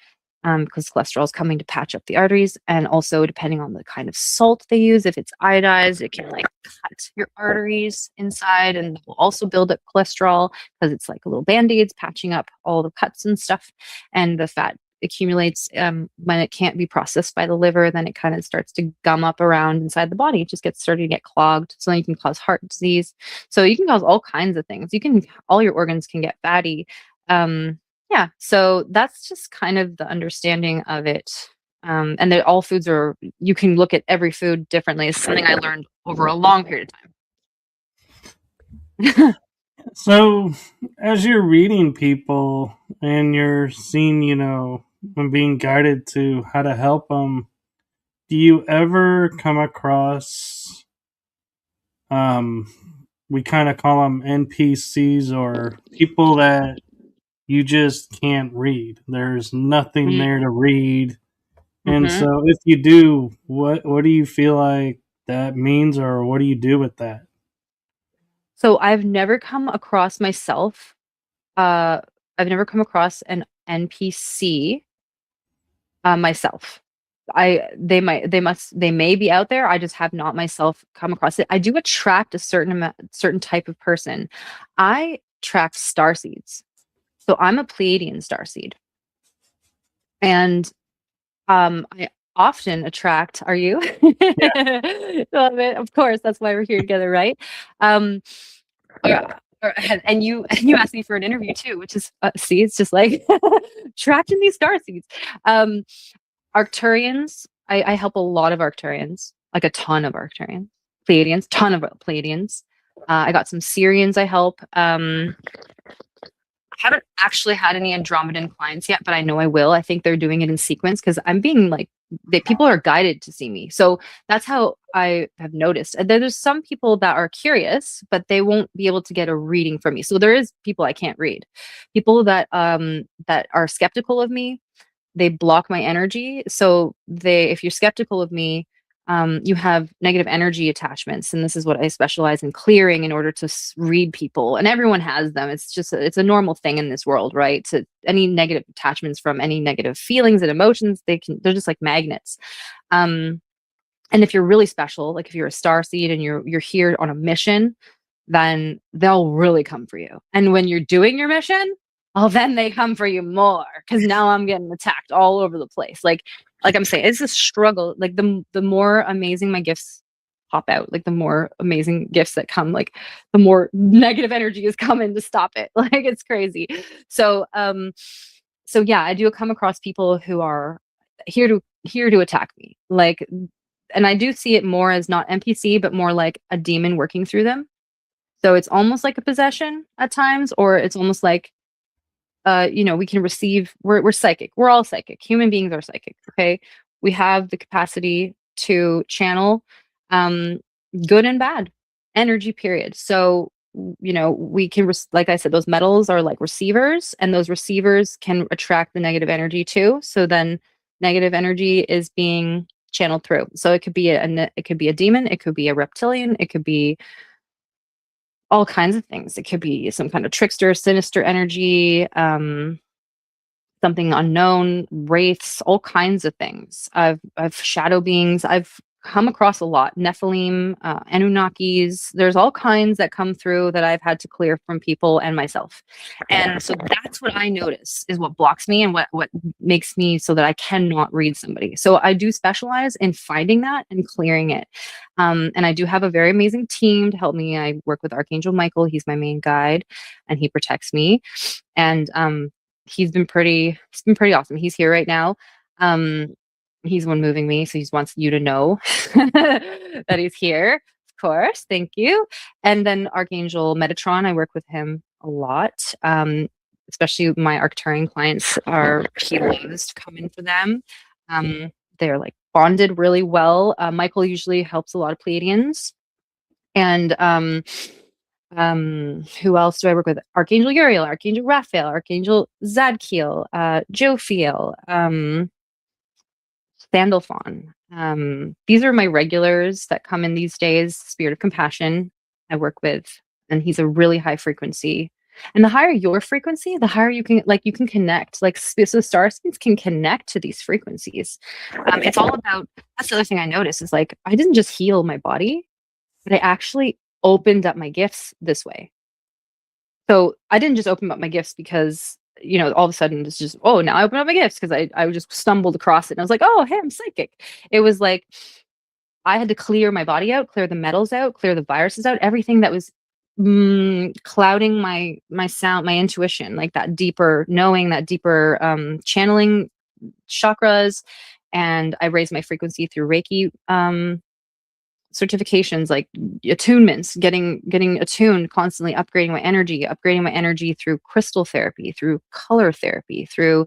because cholesterol is coming to patch up the arteries. And also, depending on the kind of salt they use, if it's iodized, it can like cut your arteries inside and will also build up cholesterol because it's like little band-aids patching up all the cuts and stuff. And the fat accumulates when it can't be processed by the liver, then it kind of starts to gum up around inside the body. It just gets started to get clogged. So then you can cause heart disease. So you can cause all kinds of things. All your organs can get fatty. Yeah, so that's just kind of the understanding of it. And that all foods you can look at every food differently. It's something I learned over a long period of time. So, as you're reading people and you're seeing, and being guided to how to help them, do you ever come across, we kind of call them NPCs, or people that you just can't read? There's nothing there to read. And Mm-hmm. so, if you do, what do you feel like that means, or what do you do with that? So I've never come across myself. Uh, I've never come across an NPC myself. They may be out there. I just have not myself come across it. I do attract a certain type of person. I attract star seeds. So I'm a Pleiadian starseed. And I often attract, are you? Love it. Of course, that's why we're here together, right? Um, and you asked me for an interview too, which is see, it's just like attracting these star seeds. Arcturians, I help a lot of Arcturians, like a ton of Arcturians, Pleiadians, ton of Pleiadians. I got some Syrians I help. I haven't actually had any Andromedan clients yet, but I know I will. I think they're doing it in sequence because I'm being like, people are guided to see me. So that's how I have noticed. And then there's some people that are curious, but they won't be able to get a reading from me. So there is people I can't read. People that that are skeptical of me, they block my energy. So if you're skeptical of me, you have negative energy attachments, and this is what I specialize in clearing in order to read people. And everyone has them. It's just it's a normal thing in this world, right? So any negative attachments from any negative feelings and emotions, they're just like magnets. And if you're really special, like if you're a star seed and you're here on a mission, then they'll really come for you. And when you're doing your mission, oh, then they come for you more because now I'm getting attacked all over the place. Like I'm saying, it's a struggle. Like the more amazing my gifts pop out, like the more amazing gifts that come, like the more negative energy is coming to stop it. Like it's crazy. So so yeah, I do come across people who are here to attack me. Like, and I do see it more as not NPC, but more like a demon working through them. So it's almost like a possession at times, or it's almost like we can receive, we're psychic. We're all psychic. Human beings are psychic. Okay. We have the capacity to channel good and bad energy, period. So, we can, like I said, those metals are like receivers, and those receivers can attract the negative energy too. So then negative energy is being channeled through. So it could be it could be a demon, it could be a reptilian, it could be all kinds of things. It could be some kind of trickster, sinister energy, something unknown, wraiths, all kinds of things. I've shadow beings. I've come across a lot. Nephilim, Anunnakis. There's all kinds that come through that I've had to clear from people and myself. And so that's what I notice is what blocks me and what makes me so that I cannot read somebody. So I do specialize in finding that and clearing it. And I do have a very amazing team to help me. I work with Archangel Michael. He's my main guide, and he protects me. And he's been pretty awesome. He's here right now. He's one moving me, so he wants you to know that he's here. Of course, thank you. And then Archangel Metatron, I work with him a lot. Especially my Arcturian clients he loves to come in for them. They're like bonded really well. Michael usually helps a lot of Pleiadians. And who else do I work with? Archangel Uriel, Archangel Raphael, Archangel Zadkiel, Jophiel, Sandalphon. These are my regulars that come in these days. Spirit of Compassion I work with, and he's a really high frequency. And the higher your frequency, the higher you can connect. Like, so star seeds can connect to these frequencies. It's all about, that's the other thing I noticed is like, I didn't just heal my body, but I actually opened up my gifts this way. So I didn't just open up my gifts because, all of a sudden it's just, oh, now I open up my gifts because I just stumbled across it and I was like, oh, hey, I'm psychic. It was like, I had to clear my body out, clear the metals out, clear the viruses out, everything that was clouding my sound, my intuition, like that deeper knowing, that deeper channeling chakras. And I raised my frequency through Reiki certifications, like attunements, getting attuned, constantly upgrading my energy through crystal therapy, through color therapy, through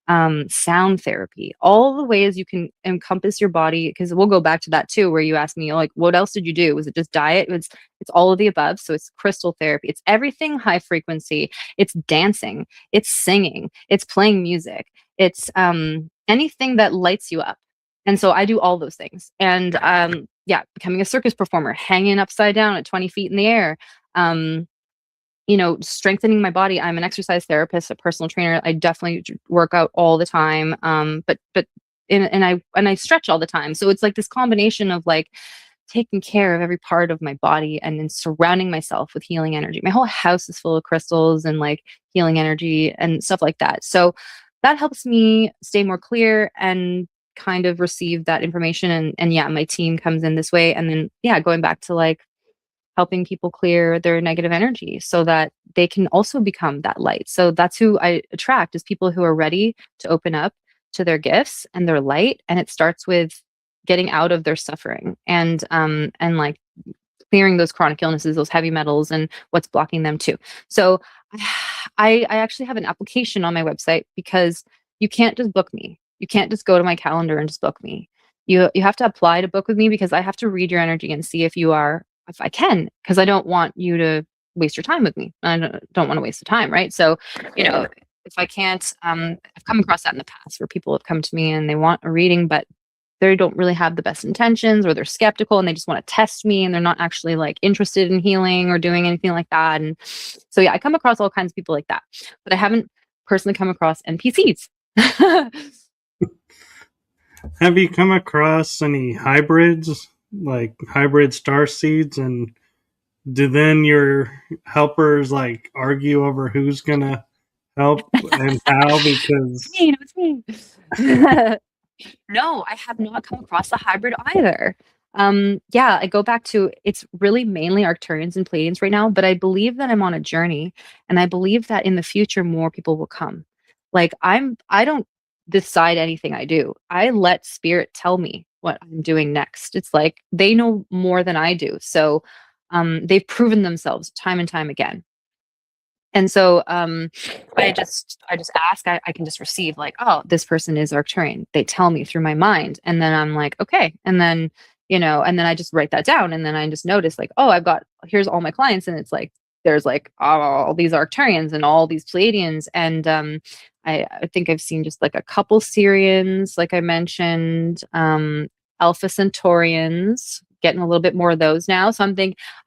sound therapy, all the ways you can encompass your body. Because we'll go back to that too, where you asked me like, what else did you do? Was it just diet? It's all of the above. So it's crystal therapy, it's everything high frequency, it's dancing, it's singing, it's playing music, it's anything that lights you up. And so I do all those things. And becoming a circus performer, hanging upside down at 20 feet in the air, strengthening my body. I'm an exercise therapist, a personal trainer. I definitely work out all the time. And I stretch all the time. So it's like this combination of like taking care of every part of my body and then surrounding myself with healing energy. My whole house is full of crystals and like healing energy and stuff like that. So that helps me stay more clear and kind of receive that information. And yeah, my team comes in this way. And then, yeah, going back to like helping people clear their negative energy so that they can also become that light. So that's who I attract, is people who are ready to open up to their gifts and their light. And it starts with getting out of their suffering and like clearing those chronic illnesses, those heavy metals, and what's blocking them too. So I actually have an application on my website, because you can't just book me. You can't just go to my calendar and just book me. You have to apply to book with me, because I have to read your energy and see if you are, if I can, because I don't want you to waste your time with me. I don't want to waste the time, right? So, if I can't, I've come across that in the past where people have come to me and they want a reading, but they don't really have the best intentions, or they're skeptical and they just want to test me, and they're not actually like interested in healing or doing anything like that. And so, yeah, I come across all kinds of people like that, but I haven't personally come across NPCs. Have you come across any hybrids, like hybrid star seeds, and do then your helpers like argue over who's gonna help and how? Because It's me. No, I have not come across the hybrid either. Yeah, I go back to, it's really mainly Arcturians and Pleiadians right now, but I believe that I'm on a journey, and I believe that in the future more people will come. Like I don't decide anything I do. I let spirit tell me what I'm doing next. It's like they know more than I do. So they've proven themselves time and time again. And so I just ask, I can just receive like, oh, this person is Arcturian. They tell me through my mind. And then I'm like, okay. And then, and then I just write that down. And then I just notice like, oh, here's all my clients. And it's like, there's like all these Arcturians and all these Pleiadians. And I think I've seen just like a couple Syrians, like I mentioned, Alpha Centaurians, getting a little bit more of those now. So I'm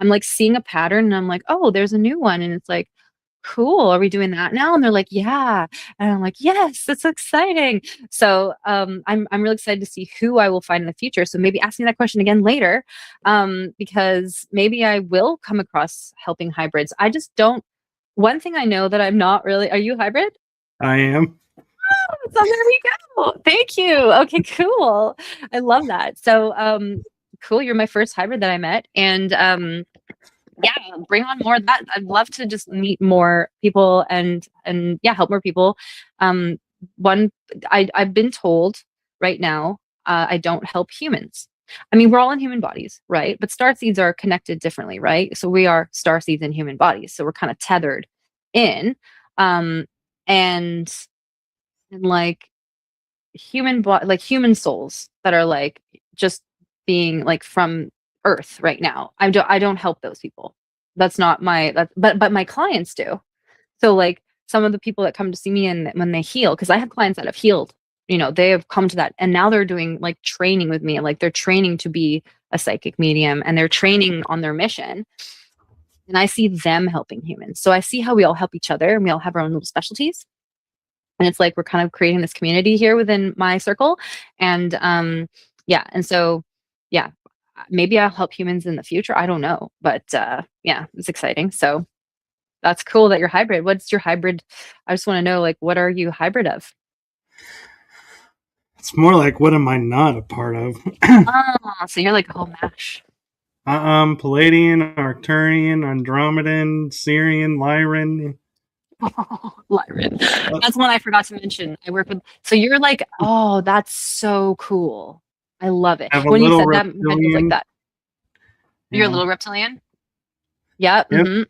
like seeing a pattern, and I'm like, oh, there's a new one. And it's like, cool, are we doing that now? And they're like, yeah. And I'm like, yes, that's exciting. So I'm really excited to see who I will find in the future. So maybe ask me that question again later, because maybe I will come across helping hybrids. I just don't. One thing I know that I'm not really. Are you hybrid? I am. So there we go. Thank you. Okay, cool. I love that. So cool. You're my first hybrid that I met, and yeah, bring on more of that. I'd love to just meet more people and yeah, help more people. Um, one, I've been told right now, I don't help humans. I mean, we're all in human bodies, right? But star seeds are connected differently, right? So we are star seeds in human bodies, so we're kind of tethered in, um, and and like like human souls that are like just being like from Earth right now. I don't help those people. That's not my but my clients do. So like some of the people that come to see me, and when they heal, because I have clients that have healed, they have come to that, and now they're doing like training with me, like they're training to be a psychic medium, and they're training on their mission. And I see them helping humans. So I see how we all help each other, and we all have our own little specialties. And it's like we're kind of creating this community here within my circle. And yeah, and so yeah, maybe I'll help humans in the future. I don't know, but yeah, it's exciting. So that's cool that you're hybrid. What's your hybrid? I just want to know, like, what are you hybrid of? It's more like, what am I not a part of? Oh, so you're like a whole mash. Palladian, Arcturian, Andromedan, Syrian, Lyran. Lyran. That's one I forgot to mention. I work with. So you're like, oh, that's so cool. I love it. I have a When you little said that, my head goes like reptilian. that. You're a Yeah. little reptilian. Yeah. Yep.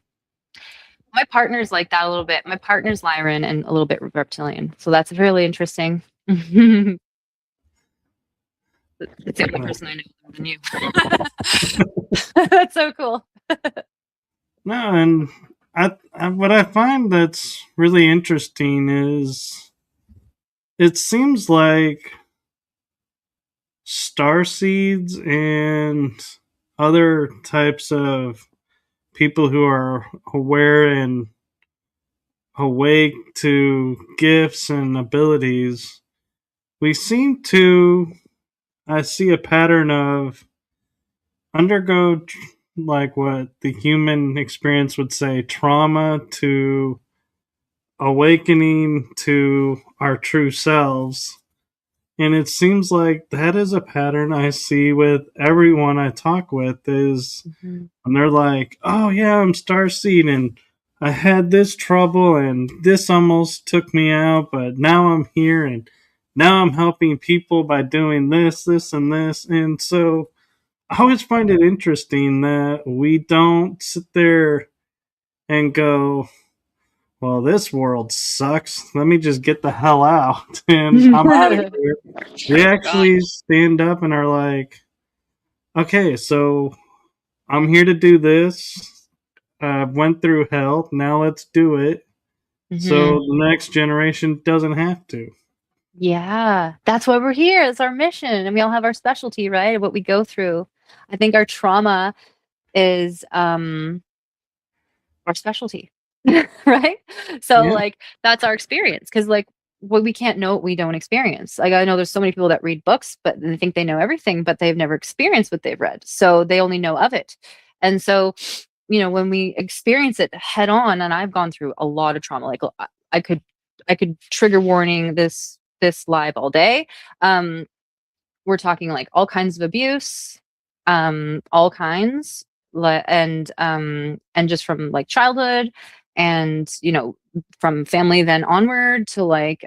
My partner's like that a little bit. My partner's Lyran and a little bit reptilian. So that's really interesting. It's the only person I know other than you. That's so cool. No, and what I find that's really interesting is it seems like star seeds and other types of people who are aware and awake to gifts and abilities, we seem to, I see a pattern of undergo, like what the human experience would say, trauma to awakening to our true selves. And it seems like that is a pattern I see with everyone I talk with, is when they're like, oh yeah, I'm starseed and I had this trouble and this almost took me out, but now I'm here and now I'm helping people by doing this, this, and this. And so I always find it interesting that we don't sit there and go, well, this world sucks. Let me just get the hell out and I'm out of here. We God. actually stand up and are like, okay, so I'm here to do this. I went through hell. Now let's do it. So the next generation doesn't have to. Yeah, that's why we're here. It's our mission, and we all have our specialty, right? What we go through. I think our trauma is our specialty, right? So Yeah. like that's our experience, because like what we can't know what we don't experience. Like I know there's so many people that read books, but they think they know everything, but they've never experienced what they've read, so they only know of it. And so, when we experience it head on, and I've gone through a lot of trauma. Like I could, I could trigger warning this live all day. Um, we're talking like all kinds of abuse, all kinds, and just from like childhood, and from family then onward to like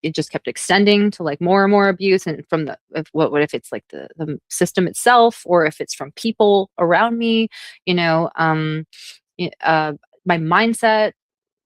it just kept extending to like more and more abuse, and from what if it's like the system itself, or if it's from people around me, you know um my mindset,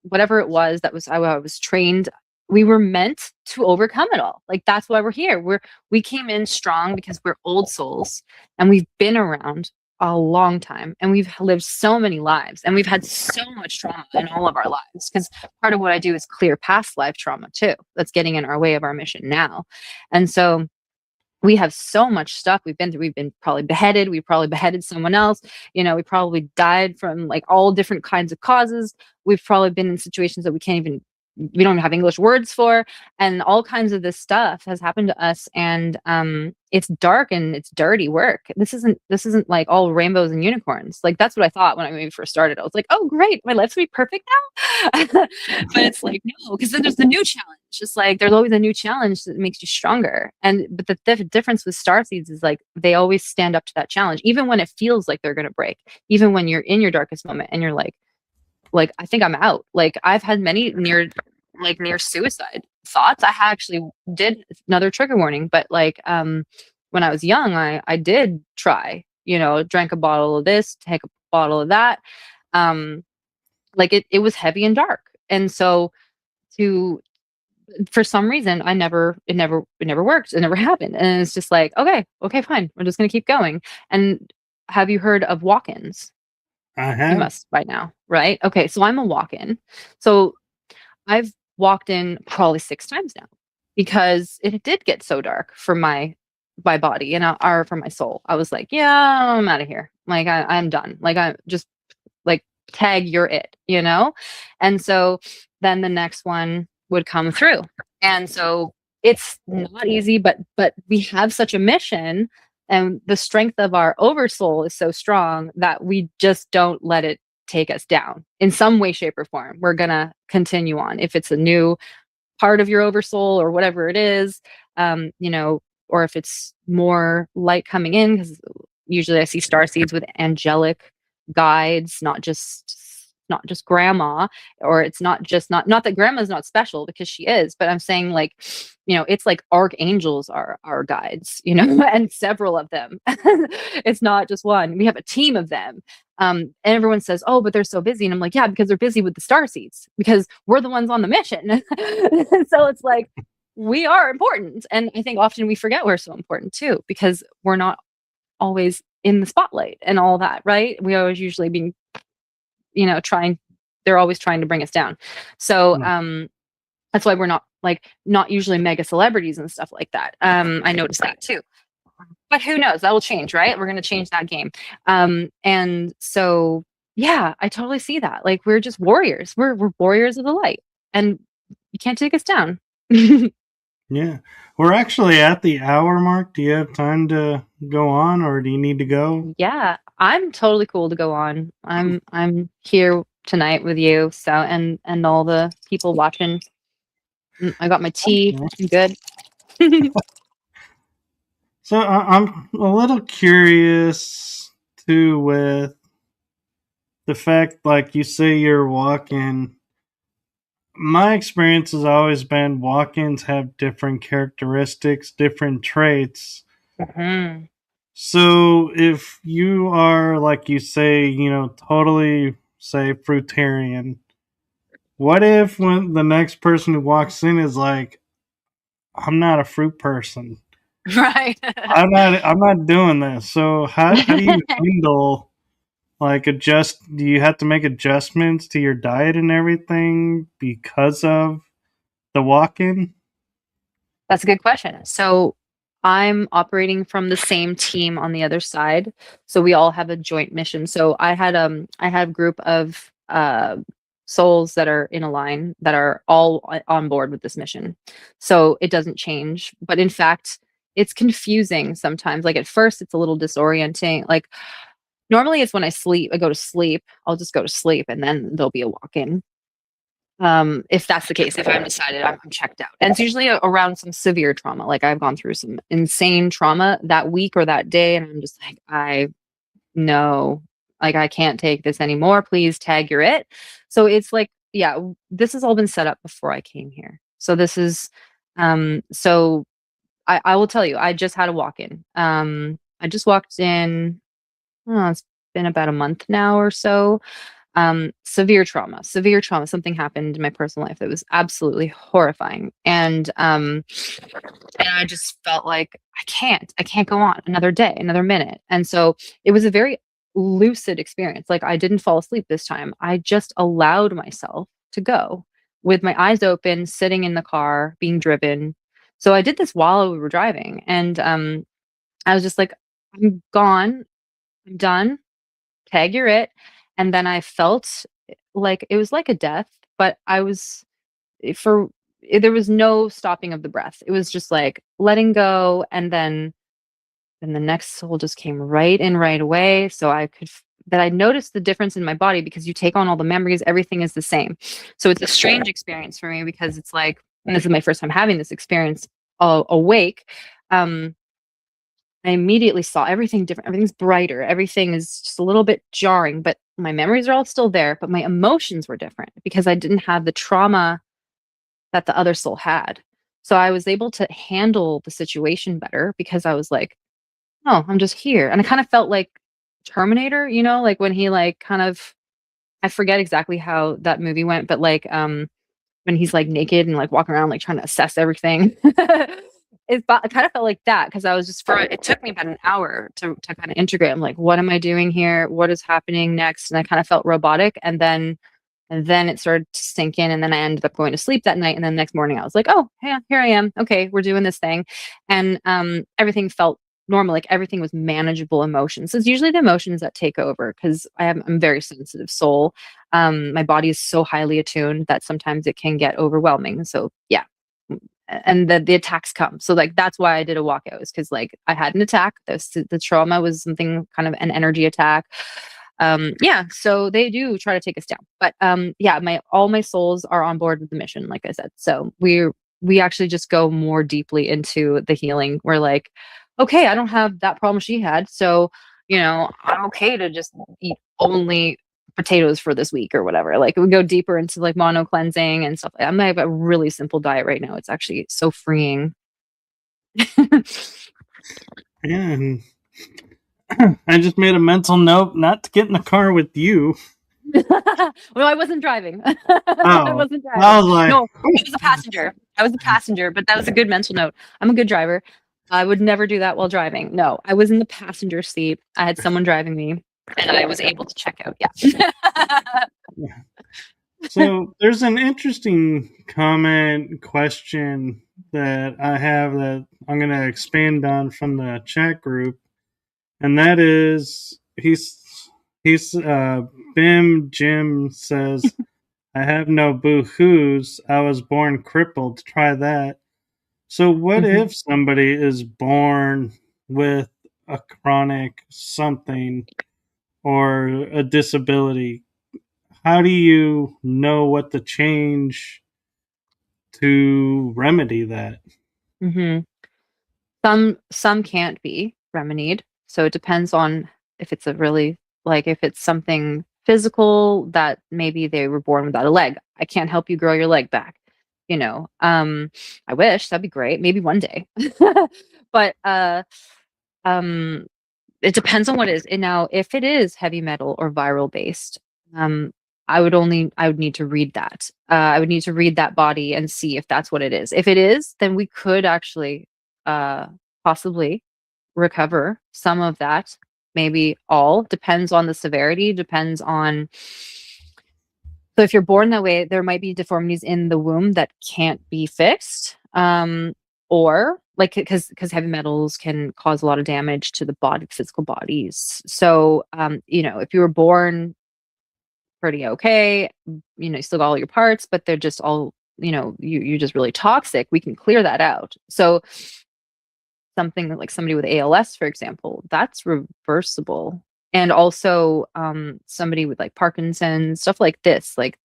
whatever it was, that was how I was trained. We were meant to overcome it all. Like that's why we're here. We came in strong because we're old souls, and we've been around a long time, and we've lived so many lives, and we've had so much trauma in all of our lives, because part of what I do is clear past life trauma too, that's getting in our way of our mission now. And so we have so much stuff we've been through. We've been probably beheaded. We probably beheaded someone else. We probably died from like all different kinds of causes. We've probably been in situations that we don't even have English words for, and all kinds of this stuff has happened to us. And it's dark and it's dirty work. This isn't like all rainbows and unicorns. Like that's what I thought when I maybe first started. I was like, oh great, my life's gonna be perfect now. But it's like, no, because then there's the new challenge. Just like there's always a new challenge that makes you stronger. And but the difference with starseeds is like they always stand up to that challenge, even when it feels like they're gonna break, even when you're in your darkest moment and you're like I think I'm out. Like I've had many near suicide thoughts. I actually did, another trigger warning, but like when I was young, I did try, drank a bottle of this, take a bottle of that. Like it was heavy and dark. And so to for some reason it never worked. It never happened. And it's just like, okay, fine. We're just gonna keep going. And have you heard of walk-ins? I You have. must by now, right? Okay, so I'm a walk-in. So I've walked in probably 6 times now, because it did get so dark for my body, and or for my soul. I was like, yeah, I'm out of here. Like I'm done. Like I just like tag, you're it. And so then the next one would come through. And so it's not easy, but we have such a mission, and the strength of our oversoul is so strong that we just don't let it take us down in some way, shape, or form. We're gonna continue on. If it's a new part of your oversoul or whatever it is, or if it's more light coming in, because usually I see star seeds with angelic guides, not just grandma, or it's not that grandma's not special, because she is, but I'm saying like, it's like archangels are our guides, and several of them. It's not just one. We have a team of them. And everyone says, oh, but they're so busy. And I'm like, yeah, because they're busy with the star seeds, because we're the ones on the mission. So it's like, we are important. And I think often we forget we're so important too, because we're not always in the spotlight and all that, right? We always usually being, they're always trying to bring us down. So that's why we're not usually mega celebrities and stuff like that. I noticed that too. But who knows? That will change, right? We're going to change that game. And so Yeah, I totally see that. Like we're just warriors. We're warriors of the light, and you can't take us down. Yeah. We're actually at the hour mark. Do you have time to go on, or do you need to go? Yeah, I'm totally cool to go on. I'm here tonight with you, so and all the people watching. I got my tea. Okay. I'm good. So I'm a little curious too with the fact, like you say, you're walking. My experience has always been walk-ins have different characteristics, different traits. Mhm. So if you are, like you say, totally say fruitarian, what if when the next person who walks in is like, I'm not a fruit person. Right. I'm not doing this. So how do you handle like adjust do you have to make adjustments to your diet and everything because of the walk-in? That's a good question. So I'm operating from the same team on the other side. So we all have a joint mission. So I had a group of souls that are in a line that are all on board with this mission. So it doesn't change. But in fact, it's confusing sometimes. Like at first it's a little disorienting. Like normally it's when I go to sleep, I'll just go to sleep and then there'll be a walk-in. If that's the case, if I'm decided I'm checked out. And it's usually around some severe trauma. Like I've gone through some insane trauma that week or that day, and I'm just like, I know, like I can't take this anymore. Please tag you're it. So it's like, yeah, this has all been set up before I came here. So this is so I will tell you, I just had a walk-in. I just walked in, oh, it's been about a month now or so. Severe trauma, something happened in my personal life that was absolutely horrifying, and I just felt like I can't go on another day, another minute, and so it was a very lucid experience. Like I didn't fall asleep this time, I just allowed myself to go with my eyes open, sitting in the car being driven. So I did this while we were driving, and I was just like, I'm gone, I'm done, tag you're it. And then I felt like it was like a death, but I was for there was no stopping of the breath. It was just like letting go, and then the next soul just came right in right away. So I could that I noticed the difference in my body because you take on all the memories, everything is the same. So it's a strange experience for me because it's like, and this is my first time having this experience awake. Um, I immediately saw everything different. Everything's brighter. Everything is just a little bit jarring, but my memories are all still there, but my emotions were different because I didn't have the trauma that the other soul had. So I was able to handle the situation better because I was like, "Oh, I'm just here." And I kind of felt like Terminator, like when he like kind of I forget exactly how that movie went, but like when he's like naked and like walking around like trying to assess everything. It kind of felt like that because I was just for it took me about an hour to kind of integrate. I'm like, what am I doing here? What is happening next? And I kind of felt robotic, and then it started to sink in, and then I ended up going to sleep that night, and then the next morning I was like, oh yeah, here I am. Okay, we're doing this thing, and everything felt normal. Like everything was manageable emotions. So it's usually the emotions that take over because I'm a very sensitive soul. My body is so highly attuned that sometimes it can get overwhelming. So yeah. And the attacks come. So like that's why I did a walkout is because like I had an attack. The trauma was something kind of an energy attack. Yeah, so they do try to take us down. But yeah, my all my souls are on board with the mission, like I said. So we actually just go more deeply into the healing. We're like, okay, I don't have that problem she had. So, I'm okay to just eat only potatoes for this week or whatever. Like we go deeper into like mono cleansing and stuff. I'm gonna have a really simple diet right now. It's actually so freeing. And I just made a mental note not to get in the car with you. Well, I wasn't driving. I Oh, wasn't I driving. was like, No, I was a passenger. I was a passenger, but that was a good mental note. I'm a good driver. I would never do that while driving. No, I was in the passenger seat. I had someone driving me, and I was able to check out. Yeah. so there's an interesting comment question that I have that I'm going to expand on from the chat group, and that is He's Bim Jim says, I have no boo-hoos. I was born crippled. Try that. So what Hmm. if somebody is born with a chronic something or a disability? How do you know what to change to remedy that? Hmm. Some can't be remedied. So it depends on if it's a really like if it's something physical that maybe they were born without a leg. I can't help you grow your leg back. You know, I wish that'd be great. Maybe one day. But um it depends on what it is. And now if it is heavy metal or viral based, um I would need to read that. I would need to read that body and see if that's what it is. If it is, then we could actually uh possibly recover some of that, maybe all. Depends on the severity, depends on. So if you're born that way, there might be deformities in the womb that can't be fixed. Or like because heavy metals can cause a lot of damage to the body, physical bodies. So if you were born pretty okay, you still got all your parts, but they're just all, you're just really toxic, we can clear that out. So something like somebody with ALS, for example, that's reversible. And also somebody with like Parkinson's, stuff like this, like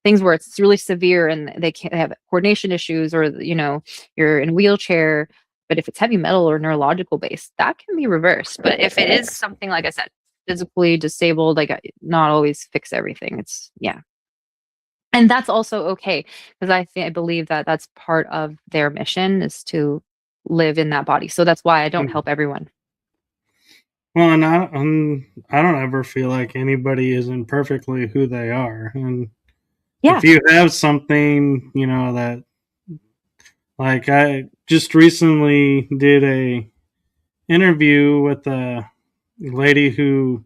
things where it's really severe and they can't have coordination issues, or you're in a wheelchair. But if it's heavy metal or neurological based, that can be reversed. But if it is something, like I said, physically disabled, like not always fix everything. It's yeah. And that's also okay, because I believe that that's part of their mission, is to live in that body. So that's why I don't help everyone. Well, and I don't ever feel like anybody isn't perfectly who they are. And Yeah. if you have something, that, like, I just recently did a interview with a lady who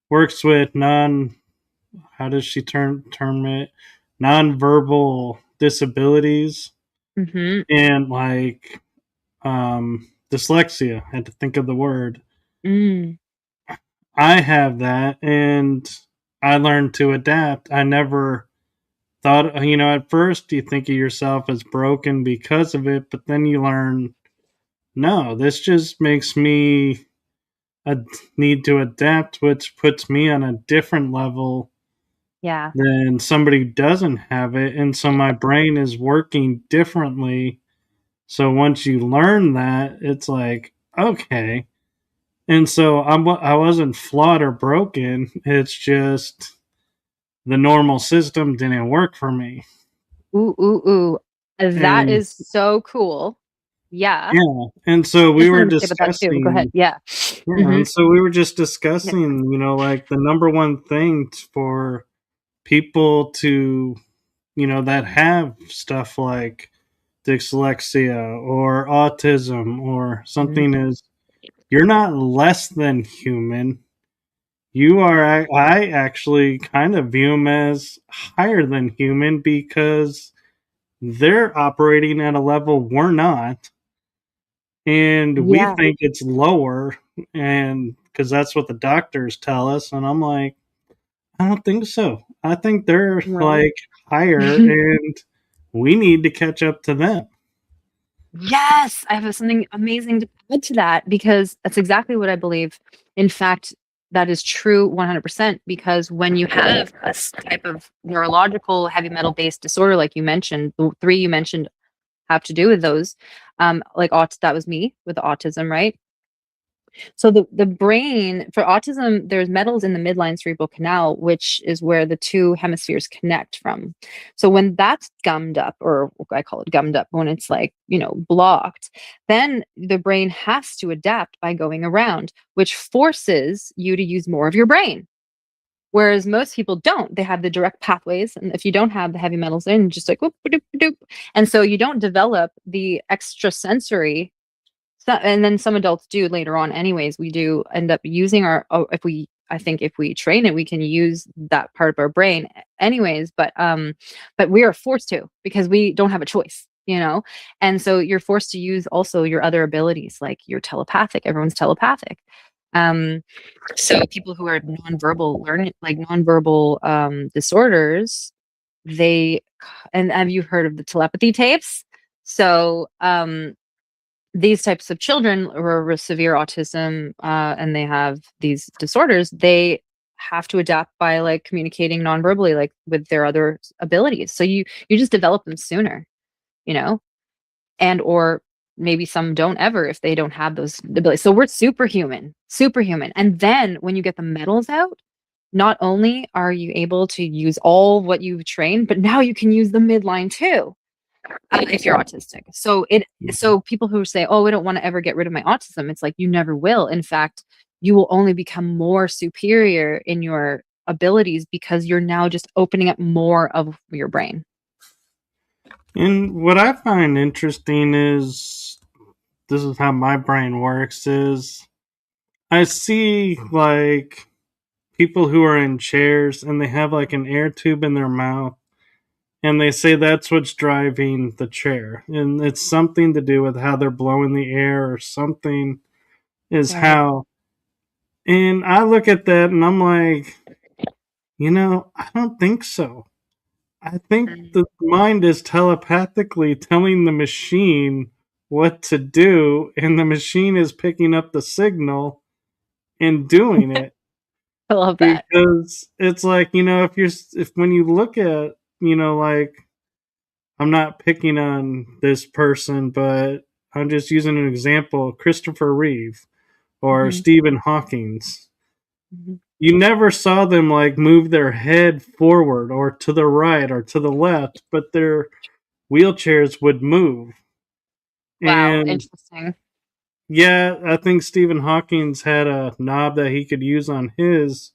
works with how does she term it, nonverbal disabilities, Mhm. and like dyslexia. I had to think of the word. Mm. I have that, and I learned to adapt. I never thought, at first you think of yourself as broken because of it, but then you learn, no, this just makes me need to adapt, which puts me on a different level Yeah. than somebody who doesn't have it. And so my brain is working differently. So once you learn that, it's like, okay. And so I wasn't flawed or broken. It's just the normal system didn't work for me. Ooh, ooh, ooh. That And is so cool. Yeah. yeah, and so I we have were something to say about that too. Go ahead. discussing, Yeah. yeah, Mhm. and so we were just Yeah. discussing, like the number one thing for people to, that have stuff like dyslexia or autism or Mhm. something is, you're not less than human. You are, I actually kind of view them as higher than human because they're operating at a level we're not, and we Yeah. think it's lower, and because that's what the doctors tell us. And I'm like, I don't think so. I think they're Right. like higher, and we need to catch up to them. Yes, I have something amazing to add to that, because that's exactly what I believe. In fact, that is true 100%, because when you have type of neurological heavy metal based disorder, like you mentioned, the three you mentioned have to do with those. Like that was me with autism, right? So the brain for autism, there's metals in the midline cerebral canal, which is where the two hemispheres connect from. So when that's gummed up, or I call it gummed up, when it's like, blocked, then the brain has to adapt by going around, which forces you to use more of your brain. Whereas most people don't. They have the direct pathways. And if you don't have the heavy metals in, just like whoop, doop, doop. And so you don't develop the extrasensory. So, and then some adults do later on anyways. We do end up using I think if we train it, we can use that part of our brain anyways, but we are forced to, because we don't have a choice. And so you're forced to use also your other abilities, like you're telepathic. Everyone's telepathic. Um, so people who are nonverbal learning, like nonverbal disorders, they and have you heard of the telepathy tapes? So these types of children who are with severe autism and they have these disorders, they have to adapt by like communicating nonverbally, like with their other abilities. So you just develop them sooner, you know, and or maybe some don't ever if they don't have those abilities. So we're superhuman, superhuman. And then when you get the medals out, not only are you able to use all what you've trained, but now you can use the midline too if you're autistic. So people who say, "Oh, I don't want to ever get rid of my autism," it's like you never will. In fact, you will only become more superior in your abilities because you're now just opening up more of your brain. And what I find interesting is this is how my brain works is I see like people who are in chairs and they have like an air tube in their mouth and they say that's what's driving the chair and it's something to do with how they're blowing the air or something is Right. how and I look at that and I'm like, I don't think so. I think Mm. the mind is telepathically telling the machine what to do and the machine is picking up the signal and doing it I love that. because it's like, if when you look at, like I'm not picking on this person, but I'm just using an example, Christopher Reeve or Hmm. Stephen Hawking's. Hmm. You never saw them like move their head forward or to the right or to the left, but their wheelchairs would move. Wow, And interesting. yeah, I think Stephen Hawking's had a knob that he could use on his,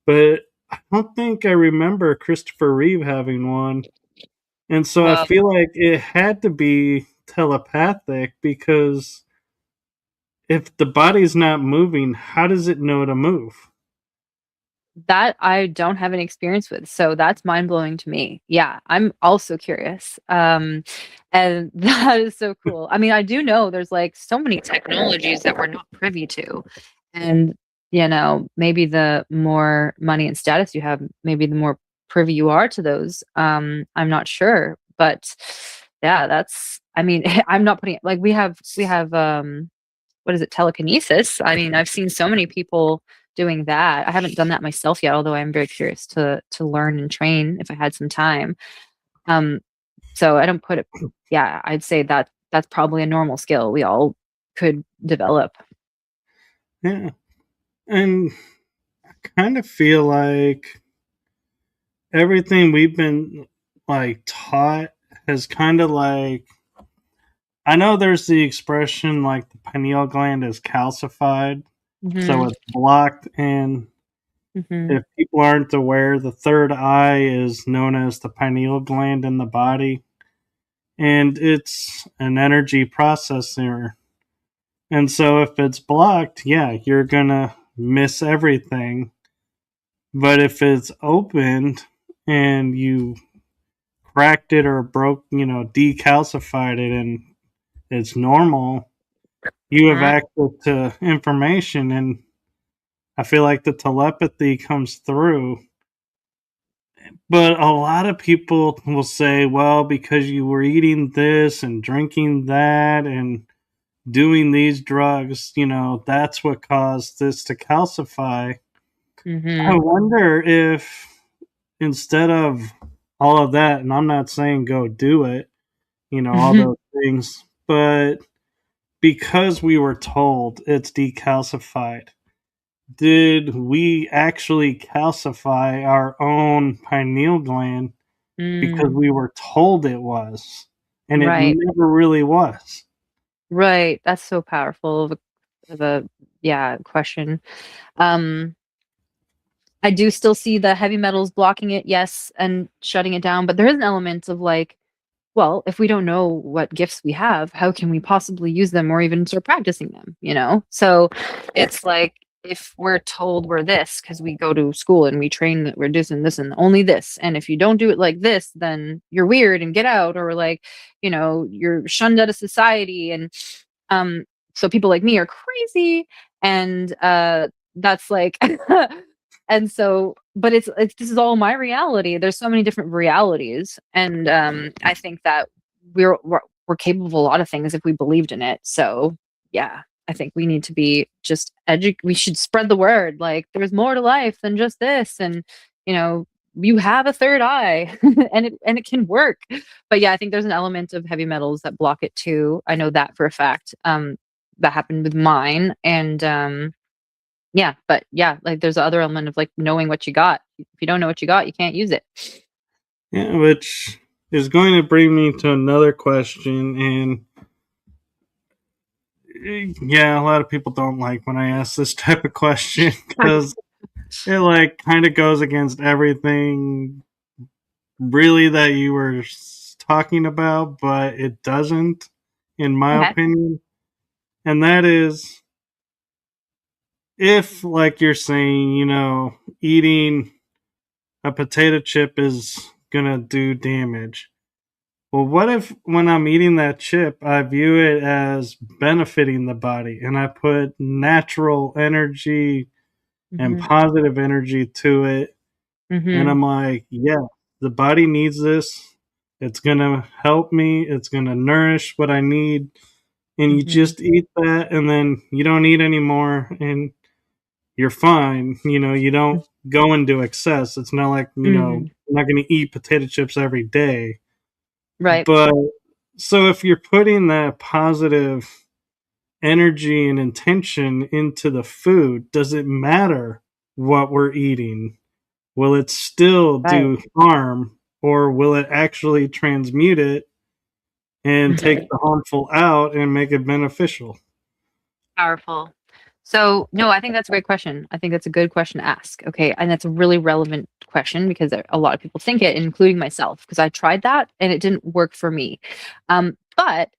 but I don't think I remember Christopher Reeve having one. And so I Well, feel like it had to be telepathic because if the body's not moving, how does it know to move? that I don't have any experience with, so that's mind-blowing to me. Yeah, I'm also curious, and that is so cool. I mean, I do know there's, like, so many technologies that we're not privy to, and, maybe the more money and status you have, maybe the more privy you are to those, I'm not sure, but, yeah, that's I mean, I'm not putting like, we have, what is it, telekinesis. I mean, I've seen so many people doing that. I haven't done that myself yet, although I'm very curious to learn and train if I had some time. Um, so I don't put it yeah, I'd say that that's probably a normal skill we all could develop. Yeah. And I kind of feel like everything we've been like taught has kind of like I know there's the expression like the pineal gland is calcified, so Mhm, it's blocked. And mhm, if people aren't aware, the third eye is known as the pineal gland in the body, and it's an energy processor. And so if it's blocked, yeah, you're gonna miss everything. But if it's opened and you cracked it or broke, decalcified it and it's normal, you have uh, access to information. And I feel like the telepathy comes through. But a lot of people will say, well, because you were eating this and drinking that and doing these drugs, that's what caused this to calcify. I mhm, wonder if instead of all of that, and I'm not saying go do it, all mhm, those things, but because we were told it's decalcified, did we actually calcify our own pineal gland because mm, we were told it was? And it right, never really was. right, that's so powerful of a yeah, question. Um I do still see the heavy metals blocking it, yes, and shutting it down, but there is an element of like, well, if we don't know what gifts we have, how can we possibly use them or even start practicing them, you know? So it's like if we're told we're this because we go to school and we train that we're this and only this, and if you don't do it like this, then you're weird and get out, or like, you're shunned out of society, and So people like me are crazy, and that's like and so but it's this is all my reality. There's so many different realities, and I think that we're capable of a lot of things if we believed in it. So yeah, I think we need to be just we should spread the word, like there's more to life than just this, and you know, you have a third eye and it can work. But yeah, I think there's an element of heavy metals that block it too. I know that for a fact. That happened with mine, and yeah, but yeah, like there's the other element of like knowing what you got. If you don't know what you got, you can't use it. Yeah, which is going to bring me to another question. And yeah, a lot of people don't like when I ask this type of question because it like kind of goes against everything really that you were talking about, but it doesn't, in my Okay. opinion. And that is, if, like you're saying, eating a potato chip is gonna do damage. Well, what if when I'm eating that chip, I view it as benefiting the body and I put natural energy and Mhm. positive energy to it? And Mhm. I'm like, yeah, the body needs this. It's going to help me. It's going to nourish what I need. And you Mhm. just eat that and then you don't eat anymore and you're fine. You don't go into excess. It's not like, Mhm. I'm not going to eat potato chips every day. Right. But so if you're putting that positive energy and intention into the food, does it matter what we're eating? Will it still Right. do harm, or will it actually transmute it and take the harmful out and make it beneficial? Powerful. So, no, I think that's a great question. I think that's a good question to ask. Okay. And that's a really relevant question because a lot of people think it, including myself, because I tried that and it didn't work for me. But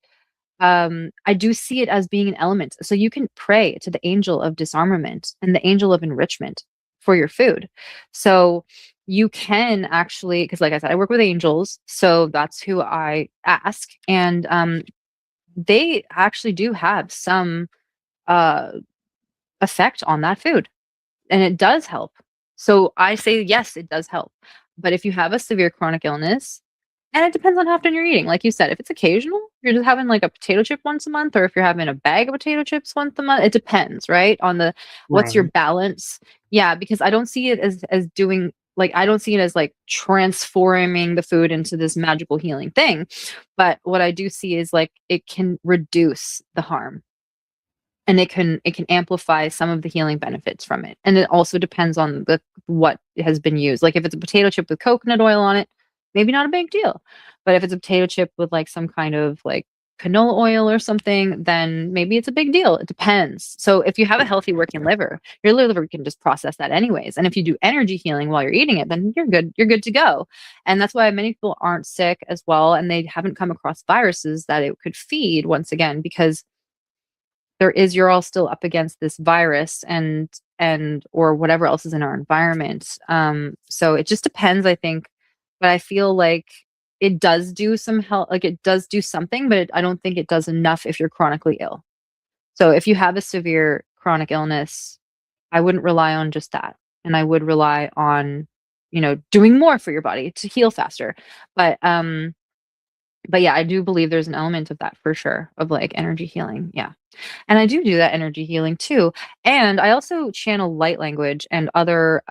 I do see it as being an element. So you can pray to the angel of disarmament and the angel of enrichment for your food. So you can actually, because like I said, I work with angels. So that's who I ask. And they actually do have some uh, effect on that food, and it does help. So I say, yes, it does help. But if you have a severe chronic illness, and it depends on how often you're eating. Like you said, if it's occasional, if you're just having like a potato chip once a month, or if you're having a bag of potato chips once a month, it depends, right? On the what's your Right. balance. Yeah, because I don't see it as doing like I don't see it as like transforming the food into this magical healing thing. But what I do see is like it can reduce the harm, and it can amplify some of the healing benefits from it. And it also depends on the what has been used. Like if it's a potato chip with coconut oil on it, maybe not a big deal. But if it's a potato chip with like some kind of like canola oil or something, then maybe it's a big deal. It depends. So if you have a healthy working liver, your liver can just process that anyways. And if you do energy healing while you're eating it, then you're good. You're good to go. And that's why many people aren't sick as well, and they haven't come across viruses that it could feed once again, because you're all still up against this virus and or whatever else is in our environment. So it just depends, I think. But I feel like it does do some help, like it does do something, but I don't think it does enough if you're chronically ill. So if you have a severe chronic illness, I wouldn't rely on just that. And I would rely on, doing more for your body to heal faster. But but yeah, I do believe there's an element of that for sure, of like energy healing. Yeah. And I do that energy healing too. And I also channel light language and other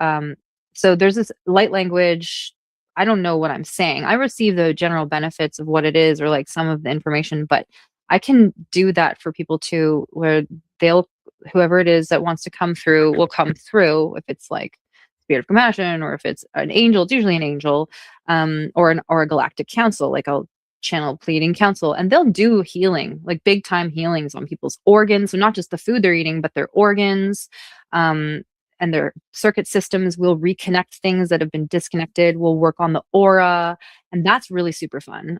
so there's this light language. I don't know what I'm saying. I receive the general benefits of what it is, or like some of the information, but I can do that for people too, where they'll whoever it is that wants to come through will come through, if it's like spirit of compassion, or if it's an angel. It's usually an angel, or a galactic council. Like I'll channel pleading council, and they'll do healing, like big time healings on people's organs. So not just the food they're eating, but their organs, um, and their circuit systems. Will reconnect things that have been disconnected. Will work on the aura, and that's really super fun.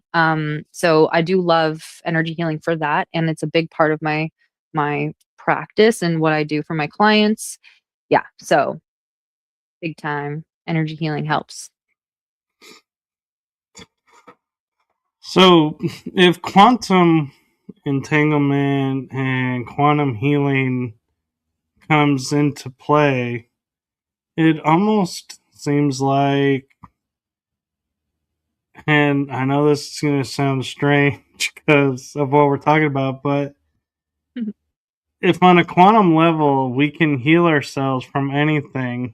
So I do love energy healing for that, and it's a big part of my practice and what I do for my clients. Yeah, so big time energy healing helps. So if quantum entanglement and quantum healing comes into play, it almost seems like, and I know this is going to sound strange because of what we're talking about, but if on a quantum level we can heal ourselves from anything,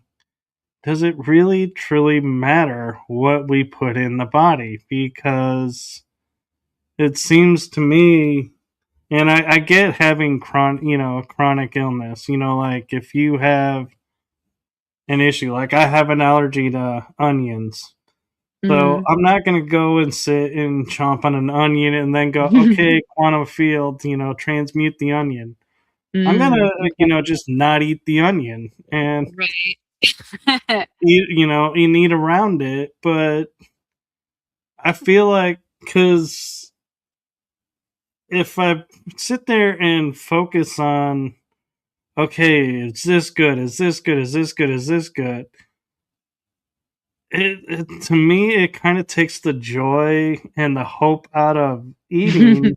does it really truly matter what we put in the body? Because it seems to me, and I get having chronic illness, like if you have an issue, like I have an allergy to onions. So Mm. I'm not going to go and sit and chomp on an onion and then go, okay, quantum field, transmute the onion. I'm going Mm. to, just not eat the onion and Right. eat around it. But I feel like, because if I sit there and focus on, okay, is this good? Is this good? Is this good? Is this good? To me, it kind of takes the joy and the hope out of eating,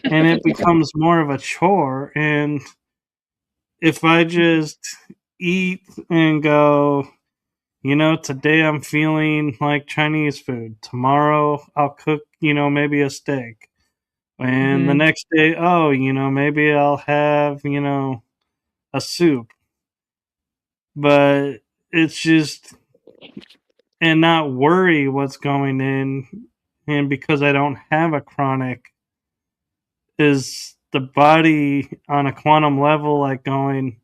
and it becomes more of a chore. And if I just eat and go, today I'm feeling like Chinese food. Tomorrow I'll cook, maybe a steak. And the Mhm. next day, oh, maybe I'll have, a soup. But it's just, and not worry what's going in. And because I don't have a chronic, is the body on a quantum level like going,